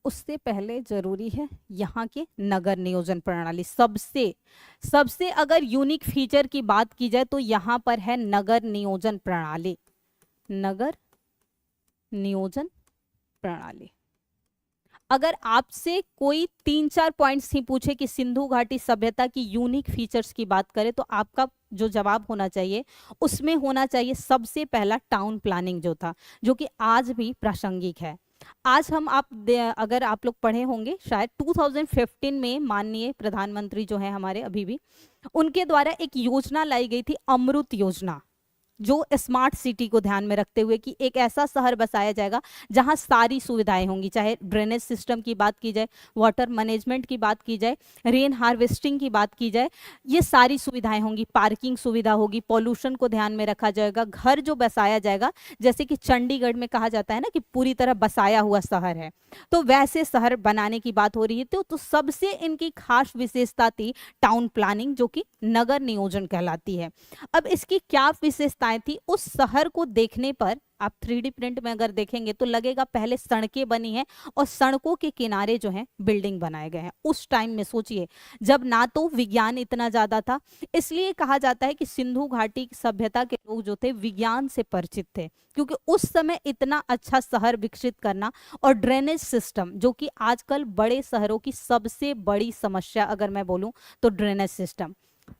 उससे पहले जरूरी है यहाँ के नगर नियोजन प्रणाली। सबसे अगर यूनिक फीचर की बात की जाए तो यहाँ पर है नगर नियोजन प्रणाली। नगर नियोजन प्रणाली। अगर आपसे कोई 3-4 पॉइंट्स ही पूछे कि सिंधु घाटी सभ्यता की यूनिक फीचर्स की बात करें, तो आपका जो जवाब होना चाहिए उसमें होना चाहिए सबसे पहला टाउन प्लानिंग जो था, जो कि आज भी प्रासंगिक है। आज हम अगर आप लोग पढ़े होंगे शायद 2015 में माननीय प्रधानमंत्री जो है हमारे अभी भी, उनके द्वारा एक योजना लाई गई थी, अमृत योजना, जो स्मार्ट सिटी को ध्यान में रखते हुए कि एक ऐसा शहर बसाया जाएगा जहां सारी सुविधाएं होंगी, चाहे ड्रेनेज सिस्टम की बात की जाए, वाटर मैनेजमेंट की बात की जाए, रेन हार्वेस्टिंग की बात की जाए, ये सारी सुविधाएं होंगी, पार्किंग सुविधा होगी, पॉल्यूशन को ध्यान में रखा जाएगा। घर जो बसाया जाएगा, जैसे कि चंडीगढ़ में कहा जाता है ना कि पूरी तरह बसाया हुआ शहर है, तो वैसे शहर बनाने की बात हो रही है। तो सबसे इनकी खास विशेषता थी टाउन प्लानिंग, जो कि नगर नियोजन कहलाती है। अब इसकी क्या विशेषताएं थी, उस शहर को देखने पर आप 3D प्रिंट में अगर देखेंगे तो लगेगा पहले सड़कें बनी हैं और सड़कों के किनारे जो हैं बिल्डिंग बनाए गए हैं। उस टाइम में सोचिए, जब ना तो विज्ञान इतना ज्यादा था, इसलिए कहा जाता है कि सिंधु घाटी सभ्यता के लोग जो थे विज्ञान से परिचित थे, क्योंकि उस समय इतना अच्छा शहर विकसित करना, और ड्रेनेज सिस्टम, जो कि आजकल बड़े शहरों की सबसे बड़ी समस्या अगर मैं बोलूं तो ड्रेनेज सिस्टम।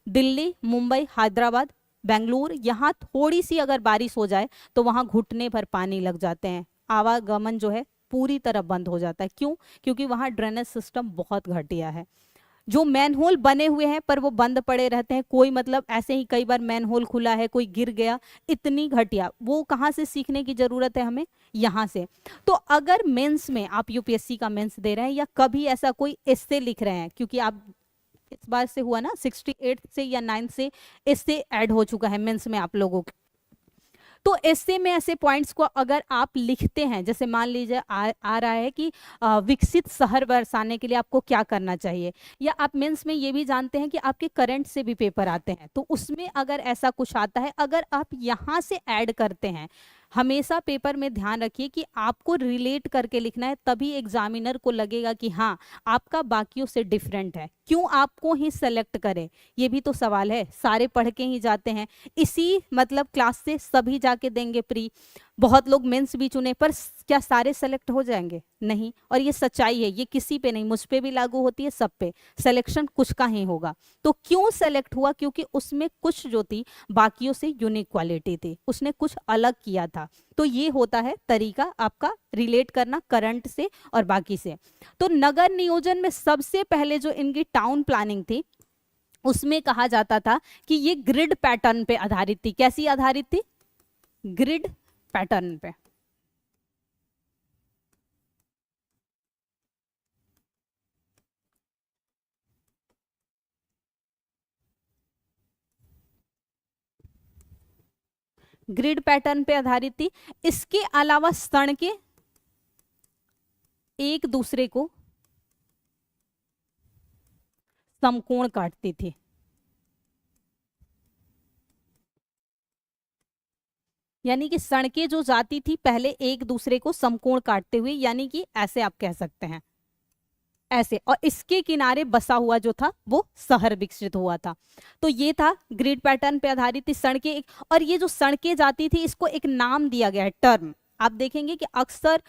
दिल्ली, मुंबई, हैदराबाद, बेंगलुरु, यहाँ थोड़ी सी अगर बारिश हो जाए तो वहाँ घुटने भर पानी लग जाते हैं, आवागमन जो है पूरी तरह बंद हो जाता है। क्यों? क्योंकि वहाँ ड्रेनेज सिस्टम बहुत घटिया है। जो मैनहोल बने हुए हैं पर वो बंद पड़े रहते हैं, कोई मतलब ऐसे ही कई बार मैनहोल खुला है, कोई गिर गया, इतनी घटिया, वो कहाँ से सीखने की जरूरत है हमें? यहाँ से। तो अगर मेंस में आप यूपीएससी का मेंस दे रहे हैं या कभी ऐसा कोई एस्से लिख रहे हैं, क्योंकि आप इस बार से हुआ ना 68 से या 9 से एस्से ऐड हो चुका है मेंस में आप लोगों, तो एस्से में ऐसे पॉइंट्स को अगर आप लिखते हैं, जैसे मान लीजिए आ रहा है कि विकसित शहर बरसाने के लिए आपको क्या करना चाहिए, या आप मेंस में ये भी जानते हैं कि आपके करंट से भी पेपर आते हैं, तो उसमें अगर ऐसा कुछ आता है, अगर आप यहाँ से ऐड करते हैं, हमेशा पेपर में ध्यान रखिए कि आपको रिलेट करके लिखना है, तभी एग्जामिनर को लगेगा कि हाँ आपका बाकियों से डिफरेंट है। क्यों आपको ही सेलेक्ट करे, ये भी तो सवाल है। सारे पढ़ के ही जाते हैं, इसी मतलब क्लास से सभी जाके देंगे प्री, बहुत लोग मेंस भी चुने, पर क्या सारे सेलेक्ट हो जाएंगे? नहीं। और ये सच्चाई है, ये किसी पे नहीं, मुझ पे भी लागू होती है, सब पे सिलेक्शन कुछ का ही होगा। तो क्यों सेलेक्ट हुआ? क्योंकि उसमें कुछ जो थी बाकियों से यूनिक क्वालिटी थी, उसने कुछ अलग किया था। तो ये होता है तरीका आपका रिलेट करना करंट से और बाकी से। तो नगर नियोजन में सबसे पहले जो इनकी टाउन प्लानिंग थी, उसमें कहा जाता था कि ये ग्रिड पैटर्न पे आधारित थी। कैसी आधारित थी? ग्रिड पैटर्न पे। ग्रिड पैटर्न पे आधारित थी। इसके अलावा सड़कें एक दूसरे को समकोण काटती थी। यानी कि सड़कें जो जाती थी पहले एक दूसरे को समकोण काटते हुए, यानी कि ऐसे आप कह सकते हैं, ऐसे, और इसके किनारे बसा हुआ जो था वो शहर विकसित हुआ था। तो ये था ग्रिड पैटर्न पे आधारित थी सड़कें। और ये जो सड़कें जाती थी इसको एक नाम दिया गया है, टर्म। आप देखेंगे कि अक्सर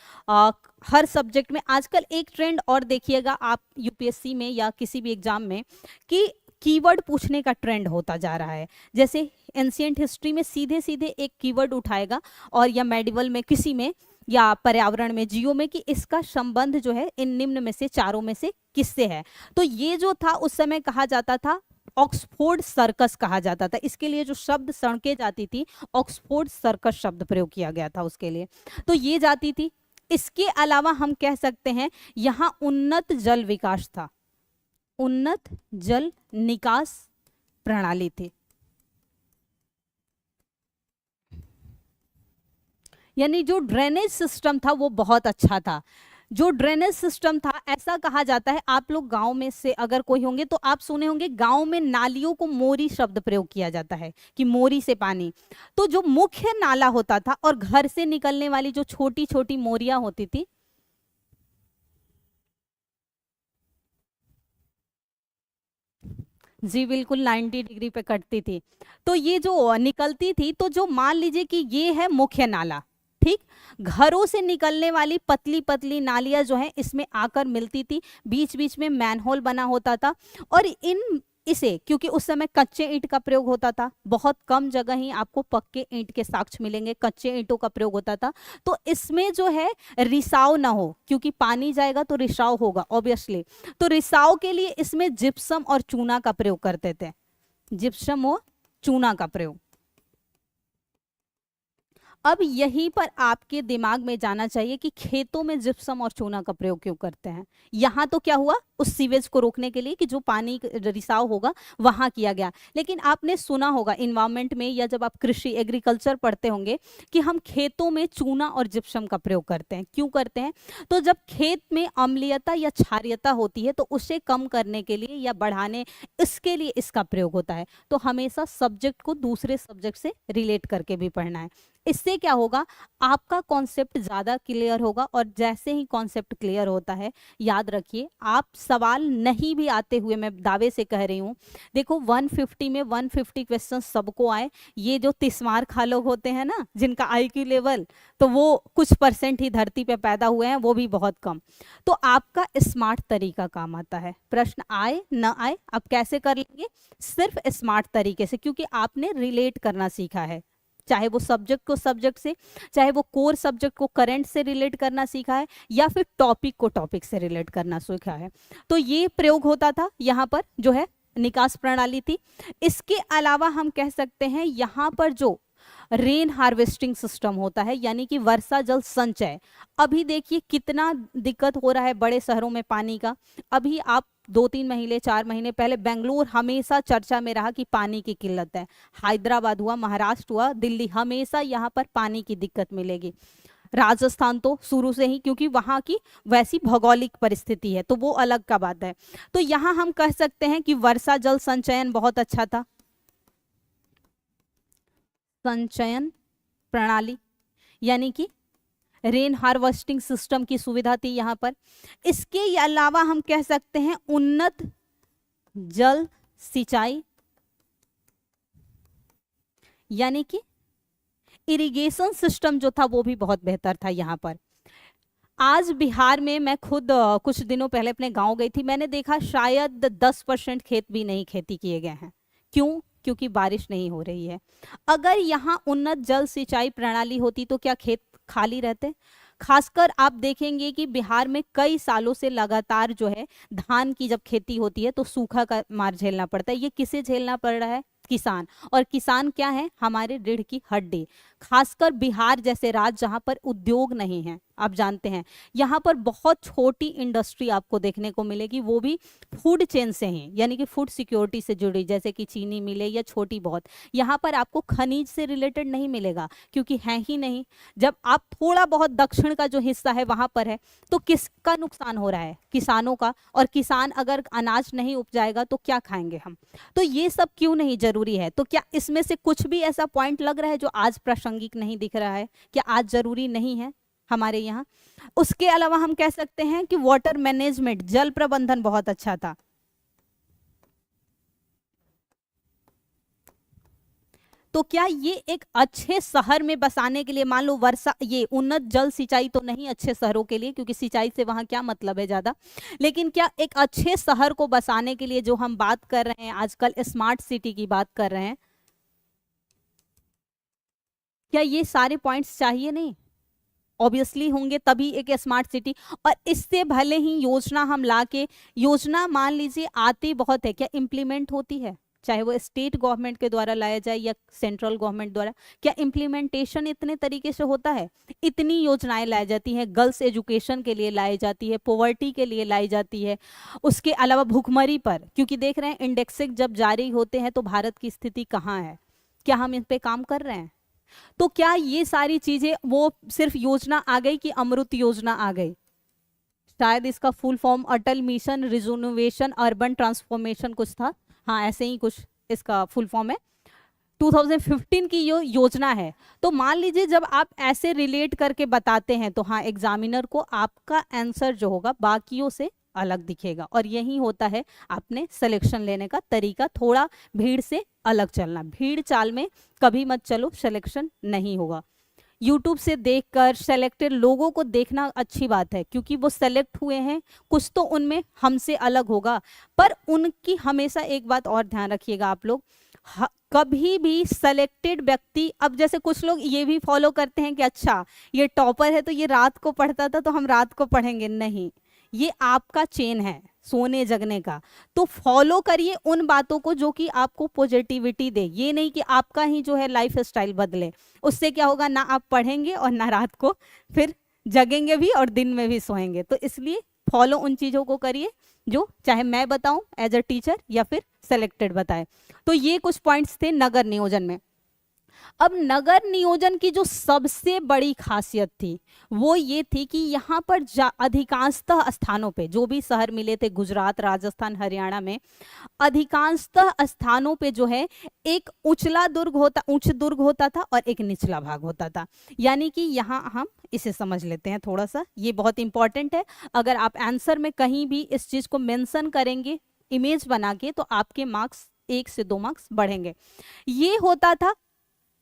हर सब्जेक्ट में आजकल एक ट्रेंड और देखिएगा आप यूपीएससी में या किसी भी एग्जाम में, कि कीवर्ड पूछने का ट्रेंड होता जा रहा है। जैसे एंशिएंट हिस्ट्री में सीधे सीधे एक कीवर्ड उठाएगा, और या मेडिवल में किसी में, या पर्यावरण में जियो में, कि इसका संबंध जो है इन निम्न में से चारों में से किससे है। तो ये जो था उस समय कहा जाता था ऑक्सफोर्ड सर्कस कहा जाता था। इसके लिए जो शब्द सड़कें जाती थी, ऑक्सफोर्ड सर्कस शब्द प्रयोग किया गया था उसके लिए। तो ये जाती थी। इसके अलावा हम कह सकते हैं यहाँ उन्नत जल विकास था, उन्नत जल निकास प्रणाली थी। यानी जो ड्रेनेज सिस्टम था वो बहुत अच्छा था। जो ड्रेनेज सिस्टम था, ऐसा कहा जाता है, आप लोग गांव में से अगर कोई होंगे तो आप सुने होंगे गांव में नालियों को मोरी शब्द प्रयोग किया जाता है, कि मोरी से पानी। तो जो मुख्य नाला होता था और घर से निकलने वाली जो छोटी छोटी मोरियां होती थी, जी बिल्कुल 90 डिग्री पे कटती थी। तो ये जो निकलती थी, तो जो मान लीजिए कि ये है मुख्य नाला, ठीक, घरों से निकलने वाली पतली पतली नालियां जो है इसमें आकर मिलती थी, बीच बीच में मैनहोल बना होता था। और इन इसे, क्योंकि उस समय कच्चे ईंट का प्रयोग होता था, बहुत कम जगह ही आपको पक्के ईंट के साक्ष्य मिलेंगे, कच्चे ईंटों का प्रयोग होता था। तो इसमें जो है रिसाव ना हो, क्योंकि पानी जाएगा तो रिसाव होगा ऑब्वियसली, तो रिसाव के लिए इसमें जिप्सम और चूना का प्रयोग करते थे, जिप्सम और चूना का प्रयोग। अब यहीं पर आपके दिमाग में जाना चाहिए कि खेतों में जिप्सम और चूना का प्रयोग क्यों करते हैं। यहाँ तो क्या हुआ, उस सीवेज को रोकने के लिए कि जो पानी रिसाव होगा वहां किया गया। लेकिन आपने सुना होगा इन्वायरमेंट में, या जब आप कृषि एग्रीकल्चर पढ़ते होंगे, कि हम खेतों में चूना और जिप्सम का प्रयोग करते हैं। क्यों करते हैं? तो जब खेत में अम्लीयता या क्षारीयता होती है तो उसे कम करने के लिए या बढ़ाने, इसके लिए इसका प्रयोग होता है। तो हमेशा सब्जेक्ट को दूसरे सब्जेक्ट से रिलेट करके भी पढ़ना है। इससे क्या होगा, आपका कॉन्सेप्ट ज्यादा क्लियर होगा। और जैसे ही कॉन्सेप्ट क्लियर होता है, याद रखिए, आप सवाल नहीं भी आते हुए, मैं दावे से कह रही हूँ, देखो 150 में 150 क्वेश्चन सबको आए। ये जो तिस्मार खा लोग होते हैं ना, जिनका आईक्यू लेवल, तो वो कुछ परसेंट ही धरती पे पैदा हुए हैं, वो भी बहुत कम। तो आपका स्मार्ट तरीका काम आता है। प्रश्न आए न आए आप कैसे कर लेंगे? सिर्फ स्मार्ट तरीके से, क्योंकि आपने रिलेट करना सीखा है। चाहे वो सब्जेक्ट को सब्जेक्ट से, चाहे वो कोर सब्जेक्ट को करंट से रिलेट करना सीखा है, या फिर टॉपिक को टॉपिक से रिलेट करना सीखा है। तो ये प्रयोग होता था यहाँ पर, जो है निकास प्रणाली थी। इसके अलावा हम कह सकते हैं यहाँ पर जो रेन हार्वेस्टिंग सिस्टम होता है, यानी कि वर्षा जल संचय। अभी देखिए कितना दिक्कत हो रहा है बड़े शहरों में पानी का। अभी आप 2-3 महीने 4 महीने पहले बेंगलुरु हमेशा चर्चा में रहा कि पानी की किल्लत है। हैदराबाद हुआ, महाराष्ट्र हुआ, दिल्ली, हमेशा यहाँ पर पानी की दिक्कत मिलेगी। राजस्थान तो शुरू से ही, क्योंकि वहाँ की वैसी भौगोलिक परिस्थिति है, तो वो अलग का बात है। तो यहाँ हम कह सकते हैं कि वर्षा जल संचयन बहुत अच्छा था, संचयन प्रणाली, यानी कि रेन हार्वेस्टिंग सिस्टम की सुविधा थी यहाँ पर। इसके अलावा हम कह सकते हैं उन्नत जल सिंचाई, यानी कि इरिगेशन सिस्टम जो था वो भी बहुत बेहतर था यहाँ पर। आज बिहार में मैं खुद कुछ दिनों पहले अपने गांव गई थी, मैंने देखा शायद 10% खेत भी नहीं खेती किए गए हैं। क्यों? क्योंकि बारिश नहीं हो रही है। अगर यहाँ उन्नत जल सिंचाई प्रणाली होती तो क्या खेत खाली रहते? खासकर आप देखेंगे कि बिहार में कई सालों से लगातार जो है धान की जब खेती होती है तो सूखा का मार झेलना पड़ता है। ये किसे झेलना पड़ रहा है? किसान। और किसान क्या है? हमारे रीढ़ की हड्डी। खासकर बिहार जैसे राज्य जहाँ पर उद्योग नहीं है, आप जानते हैं यहाँ पर बहुत छोटी इंडस्ट्री आपको देखने को मिलेगी, वो भी फूड चेन से ही, यानी कि फूड सिक्योरिटी से जुड़ी, जैसे कि चीनी मिले या छोटी बहुत। यहाँ पर आपको खनिज से रिलेटेड नहीं मिलेगा, क्योंकि है ही नहीं। जब आप थोड़ा बहुत दक्षिण का जो हिस्सा है वहां पर है, तो किसका नुकसान हो रहा है? किसानों का। और किसान अगर अनाज नहीं उपजाएगा तो क्या खाएंगे हम? तो ये सब क्यों नहीं जरूरी है? तो क्या इसमें से कुछ भी ऐसा पॉइंट लग रहा है जो आज प्रासंगिक नहीं दिख रहा है? क्या आज जरूरी नहीं है हमारे यहाँ? उसके अलावा हम कह सकते हैं कि वाटर मैनेजमेंट, जल प्रबंधन बहुत अच्छा था। तो क्या ये एक अच्छे शहर में बसाने के लिए, मान लो वर्षा, ये उन्नत जल सिंचाई तो नहीं अच्छे शहरों के लिए, क्योंकि सिंचाई से वहां क्या मतलब है ज्यादा, लेकिन क्या एक अच्छे शहर को बसाने के लिए जो हम बात कर रहे हैं आजकल, स्मार्ट सिटी की बात कर रहे हैं, क्या ये सारे पॉइंट्स चाहिए? नहीं, ऑब्वियसली होंगे तभी एक स्मार्ट सिटी। और इससे भले ही योजना हम लाके, योजना मान लीजिए आती बहुत है, क्या इम्प्लीमेंट होती है? चाहे वो स्टेट गवर्नमेंट के द्वारा लाया जाए या सेंट्रल गवर्नमेंट द्वारा, क्या इम्प्लीमेंटेशन इतने तरीके से होता है? इतनी योजनाएं लाई जाती हैं, गर्ल्स एजुकेशन के लिए लाई जाती है, पॉवर्टी के लिए लाई जाती है, उसके अलावा भुखमरी पर, क्योंकि देख रहे हैं इंडेक्सिंग जब जारी होते हैं तो भारत की स्थिति कहाँ है, क्या हम इन पे काम कर रहे हैं? तो क्या ये सारी चीजें, वो सिर्फ योजना आ गई कि अमृत योजना आ गई? शायद इसका फुल फॉर्म अटल मिशन रिजोन्युएशन अर्बन ट्रांसफॉर्मेशन कुछ था, हाँ ऐसे ही कुछ इसका फुल फॉर्म है। 2015 की ये योजना है। तो मान लीजिए जब आप ऐसे रिलेट करके बताते हैं तो हाँ, एग्जामिनर को आपका आंसर जो होगा बाकियों से अलग दिखेगा। और यही होता है आपने सिलेक्शन लेने का तरीका, थोड़ा भीड़ से अलग चलना। भीड़ चाल में कभी मत चलो, सिलेक्शन नहीं होगा। यूट्यूब से देखकर सेलेक्टेड लोगों को देखना अच्छी बात है, क्योंकि वो सेलेक्ट हुए हैं, कुछ तो उनमें हमसे अलग होगा। पर उनकी हमेशा एक बात और ध्यान रखिएगा आप लोग, कभी भी सेलेक्टेड व्यक्ति, अब जैसे कुछ लोग ये भी फॉलो करते हैं कि अच्छा ये टॉपर है तो ये रात को पढ़ता था तो हम रात को पढ़ेंगे, नहीं, ये आपका चेन है सोने जगने का। तो फॉलो करिए उन बातों को जो कि आपको पॉजिटिविटी दे, ये नहीं कि आपका ही जो है लाइफ स्टाइल बदले। उससे क्या होगा, ना आप पढ़ेंगे और ना रात को फिर जगेंगे भी और दिन में भी सोएंगे। तो इसलिए फॉलो उन चीज़ों को करिए जो चाहे मैं बताऊं एज अ टीचर या फिर सेलेक्टेड बताए। तो ये कुछ पॉइंट्स थे नगर नियोजन में। अब नगर नियोजन की जो सबसे बड़ी खासियत थी वो ये थी कि यहाँ पर अधिकांशतः स्थानों पे, जो भी शहर मिले थे गुजरात, राजस्थान, हरियाणा में, अधिकांशतः स्थानों पे जो है एक उच्च दुर्ग होता था और एक निचला भाग होता था। यानी कि यहाँ हम इसे समझ लेते हैं थोड़ा सा, ये बहुत इंपॉर्टेंट है। अगर आप आंसर में कहीं भी इस चीज को मेंशन करेंगे इमेज बना के तो आपके मार्क्स 1 से 2 मार्क्स बढ़ेंगे। ये होता था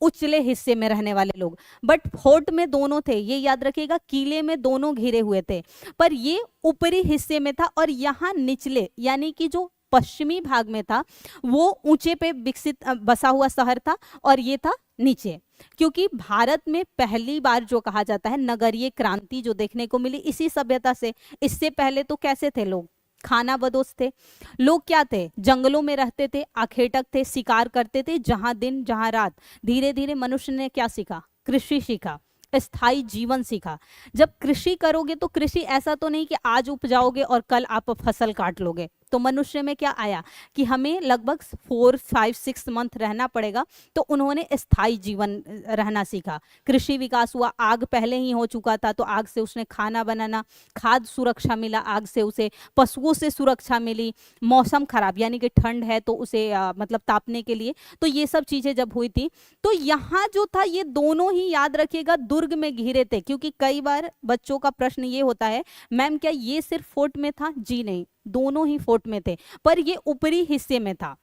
उचले हिस्से में रहने वाले लोग, बट फोर्ट में दोनों थे, ये याद रखिएगा, किले में दोनों घिरे हुए थे, पर ये ऊपरी हिस्से में था। और यहाँ निचले यानी कि जो पश्चिमी भाग में था वो ऊंचे पे विकसित बसा हुआ शहर था और ये था नीचे। क्योंकि भारत में पहली बार जो कहा जाता है नगरीय क्रांति जो देखने को मिली इसी सभ्यता से। इससे पहले तो कैसे थे लोग, खाना बदोश थे। लोग क्या थे, जंगलों में रहते थे, आखेटक थे, शिकार करते थे, जहां दिन जहां रात। धीरे धीरे मनुष्य ने क्या सीखा, कृषि सीखा, स्थायी जीवन सीखा। जब कृषि करोगे तो कृषि ऐसा तो नहीं कि आज उपजाओगे और कल आप फसल काट लोगे। तो मनुष्य में क्या आया कि हमें लगभग 4-5-6 मंथ रहना पड़ेगा, तो उन्होंने स्थायी जीवन रहना सीखा। कृषि विकास हुआ, आग पहले ही हो चुका था तो आग से उसने खाना बनाना, खाद्य सुरक्षा मिला आग से उसे, पशुओं से सुरक्षा मिली, मौसम खराब यानी कि ठंड है तो उसे मतलब तापने के लिए। तो ये सब चीजें जब हुई थी तो यहाँ जो था ये दोनों ही याद रखिएगा दुर्ग में घिरे थे। क्योंकि कई बार बच्चों का प्रश्न ये होता है, मैम क्या ये सिर्फ फोर्ट में था? जी नहीं, दोनों ही फोर्ट में थे, पर ये ऊपरी हिस्से में था।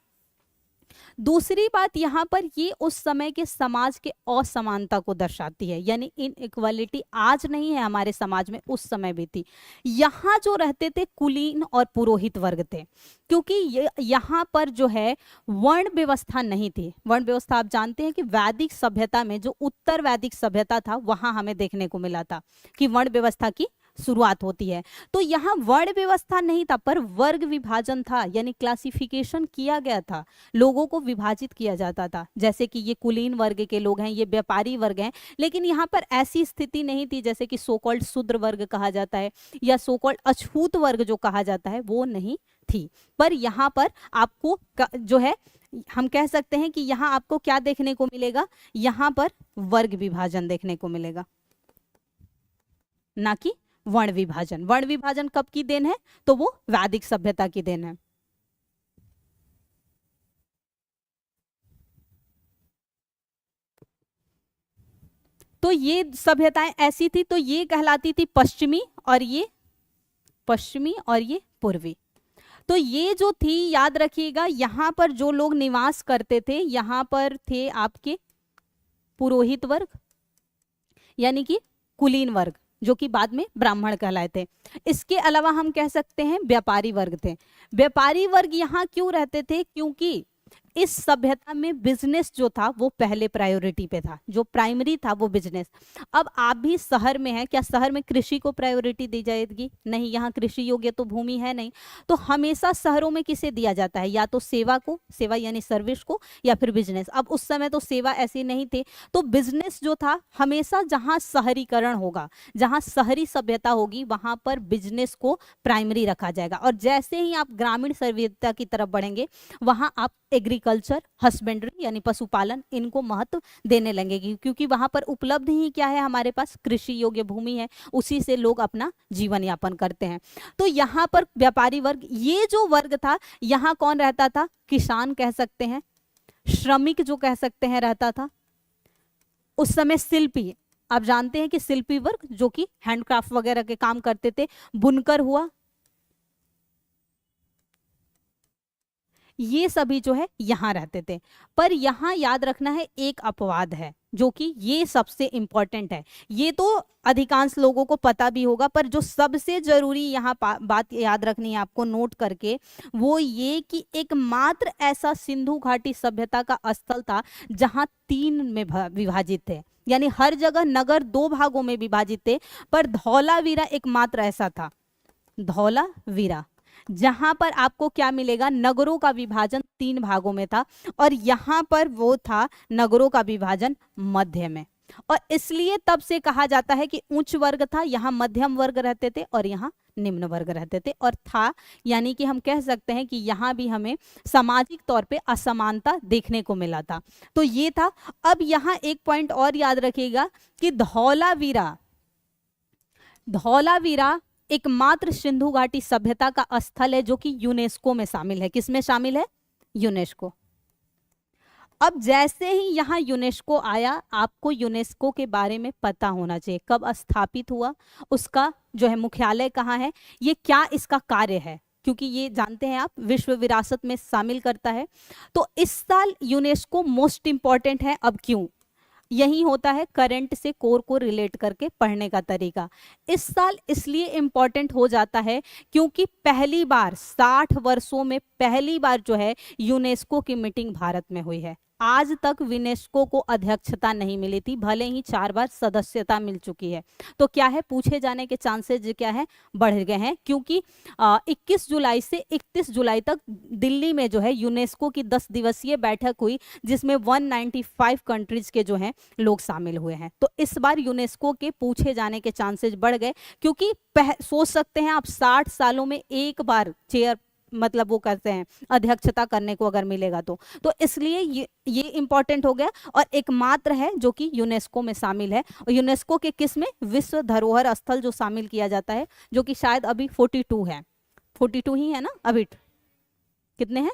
दूसरी बात यहाँ पर ये उस समय के समाज के असमानता को दर्शाती है, यानी इनइक्वालिटी आज नहीं है हमारे समाज में, उस समय भी थी। यहाँ जो रहते थे कुलीन और पुरोहित वर्ग थे, क्योंकि यहाँ पर जो है वर्ण व्यवस्था नहीं थी। वर्ण व्यवस्था आप जानते हैं कि वैदिक सभ्यता में, जो उत्तर वैदिक सभ्यता था, वहां हमें देखने को मिला था कि वर्ण व्यवस्था की शुरुआत होती है। तो यहाँ वर्ण व्यवस्था नहीं था पर वर्ग विभाजन था, यानी क्लासिफिकेशन किया गया था, लोगों को विभाजित किया जाता था। जैसे कि ये कुलीन वर्ग के लोग हैं, ये व्यापारी वर्ग हैं। लेकिन यहाँ पर ऐसी स्थिति नहीं थी जैसे कि सो कॉल्ड शूद्र वर्ग कहा जाता है या सो कॉल्ड अछूत वर्ग जो कहा जाता है, वो नहीं थी। पर यहाँ पर आपको जो है हम कह सकते हैं कि यहाँ आपको क्या देखने को मिलेगा, यहाँ पर वर्ग विभाजन देखने को मिलेगा, ना कि वर्ण विभाजन। वर्ण विभाजन कब की देन है? तो वो वैदिक सभ्यता की देन है। तो ये सभ्यताएं ऐसी थी, तो ये कहलाती थी पश्चिमी और ये पूर्वी। तो ये जो थी याद रखिएगा, यहां पर जो लोग निवास करते थे यहां पर थे आपके पुरोहित वर्ग यानी कि कुलीन वर्ग, जो कि बाद में ब्राह्मण कहलाए थे। इसके अलावा हम कह सकते हैं व्यापारी वर्ग थे। व्यापारी वर्ग यहाँ क्यों रहते थे? क्योंकि इस सभ्यता में बिजनेस जो था वो पहले प्रायोरिटी पे था, जो प्राइमरी था वो बिजनेस। अब आप भी शहर में हैं, क्या शहर में कृषि को प्रायोरिटी दी जाएगी? नहीं, यहाँ कृषि योग्य तो भूमि है नहीं। तो हमेशा शहरों में किसे दिया जाता है? या तो सेवा को, सेवा यानी सर्विस को, या फिर बिजनेस। अब उस समय तो सेवा ऐसी नहीं थे, तो बिजनेस जो था हमेशा जहाँ शहरीकरण होगा, जहाँ शहरी सभ्यता होगी, वहां पर बिजनेस को प्राइमरी रखा जाएगा। और जैसे ही आप ग्रामीण सभ्यता की तरफ बढ़ेंगे वहां आप एग्रीकल्चर, हस्बेंड्री यानी पशुपालन, इनको महत्व देने लगेगी। क्योंकि वहां पर उपलब्ध ही क्या है, हमारे पास कृषि योग्य भूमि है, उसी से लोग अपना जीवन यापन करते हैं। तो यहाँ पर व्यापारी वर्ग, ये जो वर्ग था, यहाँ कौन रहता था? किसान कह सकते हैं, श्रमिक जो कह सकते हैं रहता था। उस समय शिल्पी, आप जानते हैं कि शिल्पी वर्ग जो कि हैंडक्राफ्ट वगैरह के काम करते थे, बुनकर हुआ, ये सभी जो है यहाँ रहते थे। पर यहाँ याद रखना है एक अपवाद है, जो कि ये सबसे इंपॉर्टेंट है। ये तो अधिकांश लोगों को पता भी होगा, पर जो सबसे जरूरी यहाँ बात याद रखनी है आपको नोट करके, वो ये कि एकमात्र ऐसा सिंधु घाटी सभ्यता का स्थल था जहाँ 3 में विभाजित थे, यानी हर जगह नगर 2 भागों में विभाजित थे, पर धौलावीरा एकमात्र ऐसा था, धौलावीरा, जहां पर आपको क्या मिलेगा, नगरों का विभाजन 3 भागों में था, और यहां पर वो था नगरों का विभाजन मध्य में। और इसलिए तब से कहा जाता है कि उच्च वर्ग था, यहाँ मध्यम वर्ग रहते थे और यहाँ निम्न वर्ग रहते थे। और था यानी कि हम कह सकते हैं कि यहाँ भी हमें सामाजिक तौर पे असमानता देखने को मिला था। तो ये था। अब यहाँ एक पॉइंट और याद रखिएगा कि धौलावीरा एकमात्र सिंधु घाटी सभ्यता का स्थल है जो कि यूनेस्को में शामिल है। किसमें शामिल है? यूनेस्को। अब जैसे ही यहाँ यूनेस्को आया, आपको यूनेस्को के बारे में पता होना चाहिए, कब स्थापित हुआ, उसका जो है मुख्यालय कहाँ है, ये क्या इसका कार्य है, क्योंकि ये जानते हैं आप विश्व विरासत में शामिल करता है। तो इस साल यूनेस्को मोस्ट इंपॉर्टेंट है। अब क्यों? यही होता है करंट से कोर को रिलेट करके पढ़ने का तरीका। इस साल इसलिए इम्पॉर्टेंट हो जाता है क्योंकि पहली बार 60 वर्षों में पहली बार जो है यूनेस्को की मीटिंग भारत में हुई है। आज तक यूनेस्को को अध्यक्षता नहीं मिली थी, भले ही 4 बार सदस्यता मिल चुकी है। तो क्या है, पूछे जाने के चांसेस क्या है, बढ़ गए हैं, क्योंकि 21 जुलाई से 31 जुलाई तक दिल्ली में जो है यूनेस्को की 10 दिवसीय बैठक हुई, जिसमें 195 कंट्रीज के जो हैं लोग शामिल हुए हैं। तो इस बार यूनेस्को के पूछे जाने के चांसेस बढ़ गए, क्योंकि सोच सकते हैं आप 60 सालों में एक बार चेयर मतलब वो करते हैं अध्यक्षता करने को अगर मिलेगा तो इसलिए ये इंपॉर्टेंट हो गया। और एकमात्र है जो कि यूनेस्को में शामिल है, और यूनेस्को के किस में, विश्व धरोहर स्थल जो शामिल किया जाता है, जो कि शायद अभी 42 है, 42 ही है ना अभी, कितने हैं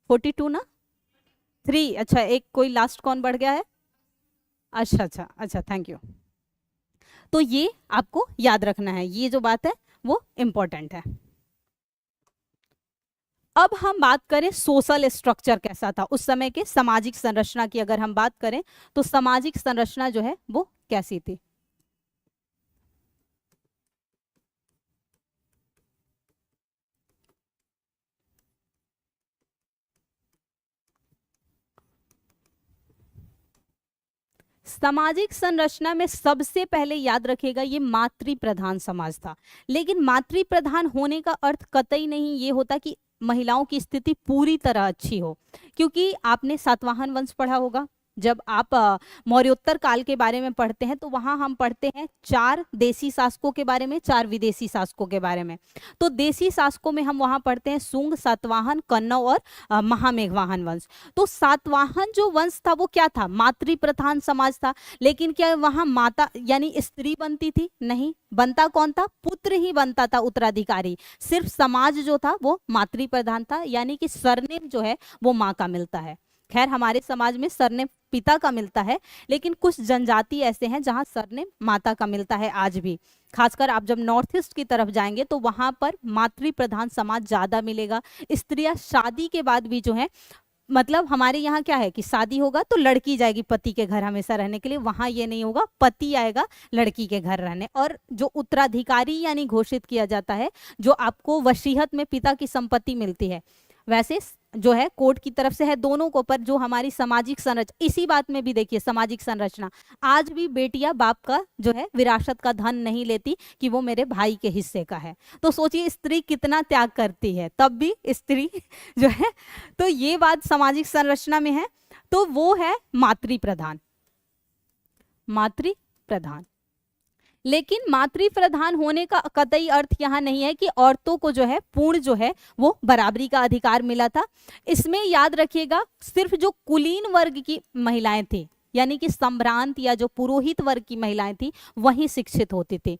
42 ना, 3, अच्छा एक कोई लास्ट कौन बढ़ गया है, अच्छा अच्छा अच्छा, थैंक यू। तो ये आपको याद रखना है, ये जो बात है वो इंपॉर्टेंट है। अब हम बात करें सोशल स्ट्रक्चर कैसा था उस समय के, सामाजिक संरचना की अगर हम बात करें तो सामाजिक संरचना जो है वो कैसी थी। सामाजिक संरचना में सबसे पहले याद रखिएगा ये मातृ प्रधान समाज था। लेकिन मातृ प्रधान होने का अर्थ कतई नहीं ये होता कि महिलाओं की स्थिति पूरी तरह अच्छी हो, क्योंकि आपने सातवाहन वंश पढ़ा होगा। जब आप मौर्योत्तर काल के बारे में पढ़ते हैं तो वहां हम पढ़ते हैं 4 देशी शासकों के बारे में, 4 विदेशी शासकों के बारे में। तो देशी शासकों में हम वहां पढ़ते हैं शुंग, सातवाहन, कन्नौ और महामेघवाहन वंश। तो सातवाहन जो वंश था वो क्या था, मातृ प्रधान समाज था। लेकिन क्या वहां माता यानी स्त्री बनती थी, नहीं, बनता कौन था, पुत्र ही बनता था उत्तराधिकारी। सिर्फ समाज जो था वो मातृ प्रधान था, यानी कि सरनेम जो है वो माँ का मिलता है। खैर हमारे समाज में सरनेम पिता का मिलता है, लेकिन कुछ जनजाति ऐसे हैं जहां सरनेम माता का मिलता है आज भी। खासकर आप जब नॉर्थ ईस्ट की तरफ जाएंगे तो वहां पर मातृ प्रधान समाज ज्यादा मिलेगा। स्त्रियां शादी के बाद भी जो है, मतलब हमारे यहाँ क्या है कि शादी होगा तो लड़की जाएगी पति के घर हमेशा रहने के लिए, वहां ये नहीं होगा, पति आएगा लड़की के घर रहने। और जो उत्तराधिकारी यानी घोषित किया जाता है, जो आपको वसीयत में पिता की संपत्ति मिलती है, वैसे जो है कोर्ट की तरफ से है दोनों को। पर जो हमारी सामाजिक संरचना, इसी बात में भी देखिए सामाजिक संरचना, आज भी बेटियां बाप का जो है विरासत का धन नहीं लेती कि वो मेरे भाई के हिस्से का है। तो सोचिए स्त्री कितना त्याग करती है, तब भी स्त्री जो है, तो ये बात सामाजिक संरचना में है। तो वो है मातृ प्रधान, मातृ प्रधान। लेकिन मातृ प्रधान होने का कतई अर्थ यहाँ नहीं है कि औरतों को जो है पूर्ण जो है वो बराबरी का अधिकार मिला था। इसमें याद रखिएगा सिर्फ जो कुलीन वर्ग की महिलाएं थी, यानी कि संभ्रांत या जो पुरोहित वर्ग की महिलाएं थी, वही शिक्षित होती थी।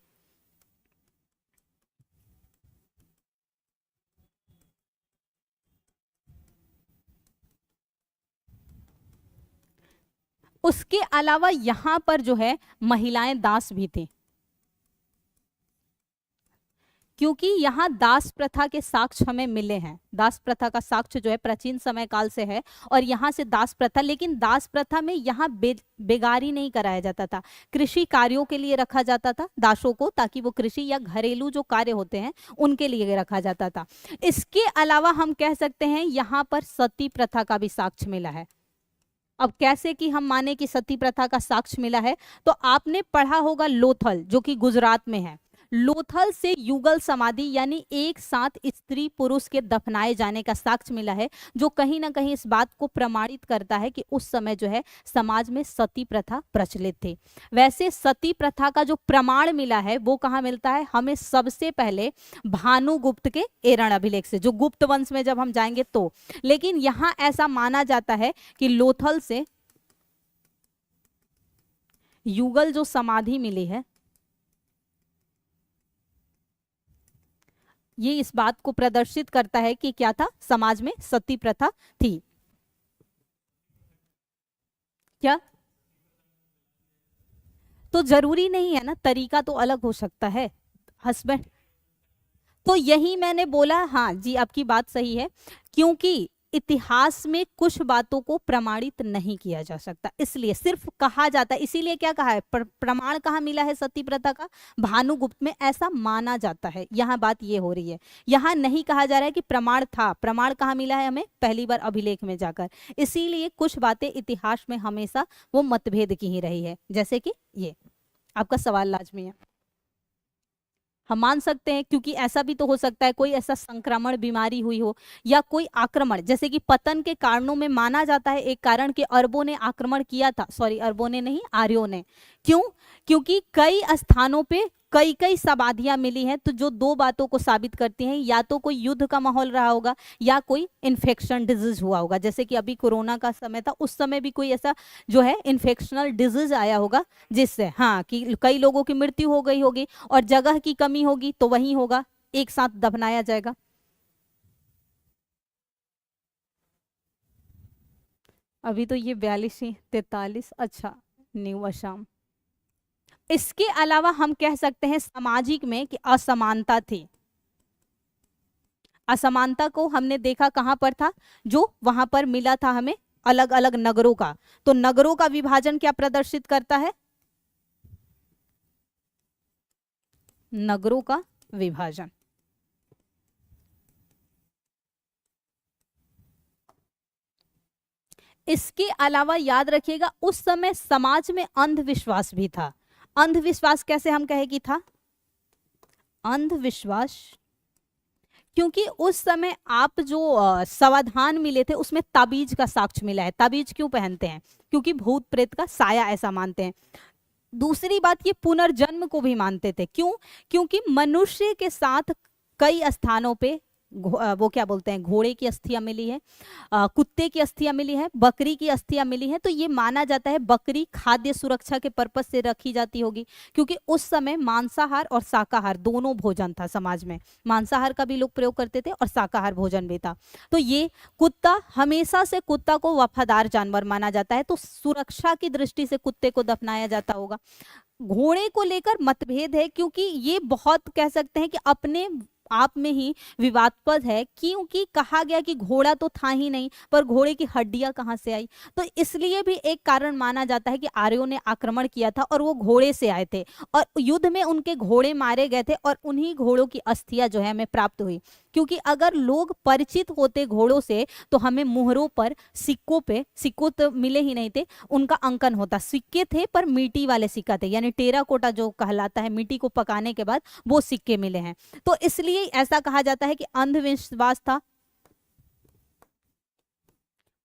उसके अलावा यहाँ पर जो है महिलाएं दास भी थी, क्योंकि यहाँ दास प्रथा के साक्ष्य हमें मिले हैं। दास प्रथा का साक्ष्य जो है प्राचीन समय काल से है, और यहाँ से दास प्रथा, लेकिन दास प्रथा में यहाँ बेगारी नहीं कराया जाता था, कृषि कार्यों के लिए रखा जाता था दासों को, ताकि वो कृषि या घरेलू जो कार्य होते हैं उनके लिए रखा जाता था। इसके अलावा हम कह सकते हैं यहाँ पर सती प्रथा का भी साक्ष्य मिला है। अब कैसे कि हम माने कि सती प्रथा का साक्ष्य मिला है, तो आपने पढ़ा होगा लोथल, जो कि गुजरात में है। लोथल से युगल समाधि यानी एक साथ स्त्री पुरुष के दफनाए जाने का साक्ष्य मिला है, जो कहीं ना कहीं इस बात को प्रमाणित करता है कि उस समय जो है समाज में सती प्रथा प्रचलित थी। वैसे सती प्रथा का जो प्रमाण मिला है वो कहाँ मिलता है, हमें सबसे पहले भानुगुप्त के एरण अभिलेख से, जो गुप्त वंश में जब हम जाएंगे तो। लेकिन यहाँ ऐसा माना जाता है कि लोथल से युगल जो समाधि मिली है, ये इस बात को प्रदर्शित करता है कि क्या था, समाज में सती प्रथा थी। क्या, तो जरूरी नहीं है ना, तरीका तो अलग हो सकता है हस्बैंड। तो यही मैंने बोला, हाँ जी आपकी बात सही है, क्योंकि इतिहास में कुछ बातों को प्रमाणित नहीं किया जा सकता, इसलिए सिर्फ कहा जाता है। इसीलिए क्या कहा है, प्रमाण कहाँ मिला है सती प्रथा का, भानुगुप्त में ऐसा माना जाता है। यहाँ बात ये हो रही है, यहाँ नहीं कहा जा रहा है कि प्रमाण था, प्रमाण कहाँ मिला है हमें, पहली बार अभिलेख में जाकर। इसीलिए कुछ बातें इतिहास में हमेशा वो मतभेद की ही रही है। जैसे कि ये आपका सवाल लाजमी है, हम मान सकते हैं, क्योंकि ऐसा भी तो हो सकता है कोई ऐसा संक्रमण बीमारी हुई हो या कोई आक्रमण, जैसे कि पतन के कारणों में माना जाता है एक कारण कि अरबों ने आक्रमण किया था, सॉरी अरबों ने नहीं, आर्यों ने। क्यों? क्योंकि कई स्थानों पे कई कई समाधियां मिली हैं, तो जो दो बातों को साबित करती हैं, या तो कोई युद्ध का माहौल रहा होगा या कोई इन्फेक्शन डिजीज हुआ होगा। जैसे कि अभी कोरोना का समय था, उस समय भी कोई ऐसा जो है इन्फेक्शनल डिजीज आया होगा, जिससे हाँ कि कई लोगों की मृत्यु हो गई होगी, और जगह की कमी होगी तो वहीं होगा, एक साथ दफनाया जाएगा। अभी तो ये 42 ही 43, अच्छा न्यू असम। इसके अलावा हम कह सकते हैं सामाजिक में कि असमानता थी। असमानता को हमने देखा कहां पर था, जो वहां पर मिला था हमें अलग अलग नगरों का। तो नगरों का विभाजन क्या प्रदर्शित करता है, नगरों का विभाजन। इसके अलावा याद रखिएगा उस समय समाज में अंधविश्वास भी था। अंधविश्वास कैसे हम कहे कि था, अंधविश्वास क्योंकि उस समय आप जो समाधान मिले थे उसमें ताबीज का साक्ष्य मिला है। ताबीज क्यों पहनते हैं, क्योंकि भूत प्रेत का साया ऐसा मानते हैं। दूसरी बात, ये पुनर्जन्म को भी मानते थे। क्यों? क्योंकि मनुष्य के साथ कई स्थानों पे वो क्या बोलते हैं, घोड़े की अस्थियां मिली है, कुत्ते की अस्थियां मिली है, बकरी की अस्थियां मिली है। तो ये माना जाता है बकरी खाद्य सुरक्षा के पर्पज से रखी जाती होगी, क्योंकि उस समय मांसाहार और शाकाहार दोनों भोजन था समाज में। मांसाहार का भी लोग प्रयोग करते थे और शाकाहार भोजन भी था। तो ये कुत्ता, हमेशा से कुत्ता को वफादार जानवर माना जाता है, तो सुरक्षा की दृष्टि से कुत्ते को दफनाया जाता होगा। घोड़े को लेकर मतभेद है, क्योंकि ये बहुत कह सकते हैं कि अपने आप में ही विवादास्पद है, क्योंकि कहा गया कि घोड़ा तो था ही नहीं, पर घोड़े की हड्डियां कहां से आई। तो इसलिए भी एक कारण माना जाता है कि आर्यों ने आक्रमण किया था और वो घोड़े से आए थे, और युद्ध में उनके घोड़े मारे गए थे, और उन्हीं घोड़ों की अस्थियां जो है हमें प्राप्त हुई। क्योंकि अगर लोग परिचित होते घोड़ों से तो हमें मुहरों पर, सिक्कों पे, सिक्कों तो मिले ही नहीं थे, उनका अंकन होता। सिक्के थे पर मिट्टी वाले सिक्का थे, यानी टेराकोटा जो कहलाता है, मिट्टी को पकाने के बाद वो सिक्के मिले हैं। तो इसलिए ऐसा कहा जाता है कि अंधविश्वास था,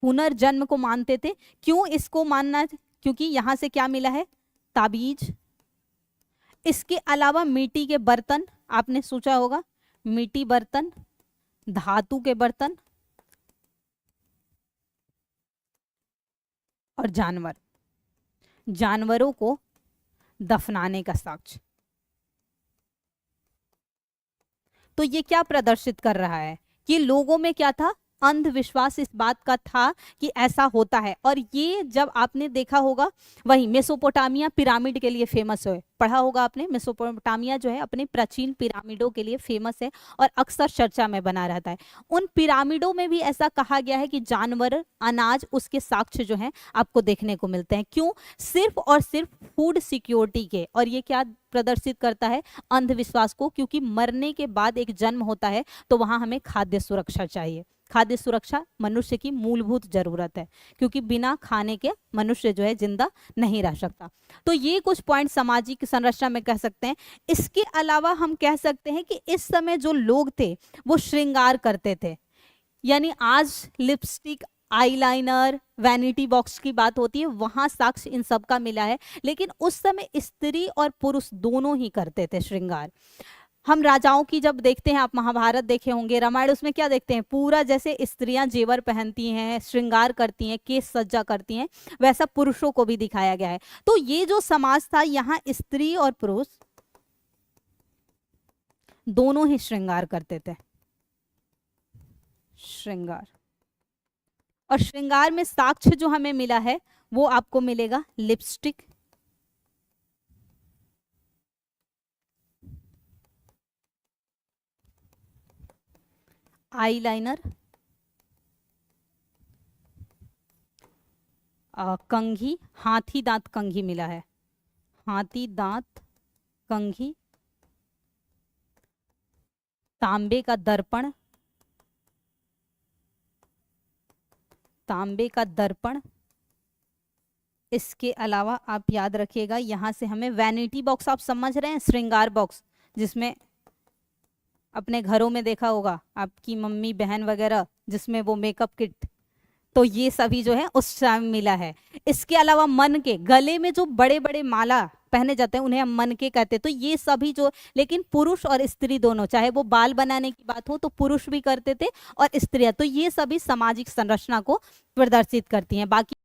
पुनर्जन्म को मानते थे। क्यों इसको मानना, क्योंकि यहां से क्या मिला है, ताबीज। इसके अलावा मिट्टी के बर्तन, आपने सोचा होगा, मिट्टी बर्तन, धातु के बर्तन और जानवर, जानवरों को दफनाने का साक्ष्य। तो ये क्या प्रदर्शित कर रहा है कि लोगों में क्या था, अंधविश्वास इस बात का था कि ऐसा होता है। और ये जब आपने देखा होगा, वही मेसोपोटामिया पिरामिड के लिए फेमस है, पढ़ा होगा आपने, मेसोपोटामिया जो है अपने प्राचीन पिरामिडों के लिए फेमस है और अक्सर चर्चा में बना रहता है। उन पिरामिडों में भी ऐसा कहा गया है कि जानवर, अनाज, उसके साक्ष्य जो हैं आपको देखने को मिलते हैं। क्यों? सिर्फ और सिर्फ फूड सिक्योरिटी के। और ये क्या प्रदर्शित करता है, अंधविश्वास को, क्योंकि मरने के बाद एक जन्म होता है तो वहां हमें खाद्य सुरक्षा चाहिए। खाद्य सुरक्षा मनुष्य की मूलभूत जरूरत है, क्योंकि बिना खाने के मनुष्य जो है जिंदा नहीं रह सकता। तो ये कुछ पॉइंट सामाजिक संरचना में कह सकते हैं। इसके अलावा हम कह सकते हैं कि इस समय जो लोग थे वो श्रृंगार करते थे, यानी आज लिपस्टिक, आईलाइनर, वैनिटी बॉक्स की बात होती है, वहां साक्ष्य इन सब का मिला है। लेकिन उस समय स्त्री और पुरुष दोनों ही करते थे श्रृंगार। हम राजाओं की जब देखते हैं, आप महाभारत देखे होंगे, रामायण, उसमें क्या देखते हैं, पूरा जैसे स्त्रियां जेवर पहनती हैं, श्रृंगार करती हैं, केश सज्जा करती हैं, वैसा पुरुषों को भी दिखाया गया है। तो ये जो समाज था, यहाँ स्त्री और पुरुष दोनों ही श्रृंगार करते थे, श्रृंगार। और श्रृंगार में साक्ष्य जो हमें मिला है वो आपको मिलेगा लिपस्टिक, आईलाइनर, कंघी, हाथी दांत कंघी मिला है, हाथी दांत कंघी। तांबे का दर्पण, तांबे का दर्पण। इसके अलावा आप याद रखिएगा, यहाँ से हमें वैनिटी बॉक्स, आप समझ रहे हैं, श्रृंगार बॉक्स, जिसमें अपने घरों में देखा होगा आपकी मम्मी बहन वगैरह, जिसमें वो मेकअप किट, तो ये सभी जो है उस टाइम मिला है। इसके अलावा मन के, गले में जो बड़े बड़े माला पहने जाते हैं उन्हें हम मन के कहते हैं, तो ये सभी जो, लेकिन पुरुष और स्त्री दोनों, चाहे वो बाल बनाने की बात हो तो पुरुष भी करते थे और स्त्रियां, तो ये सभी सामाजिक संरचना को प्रदर्शित करती हैं। बाकी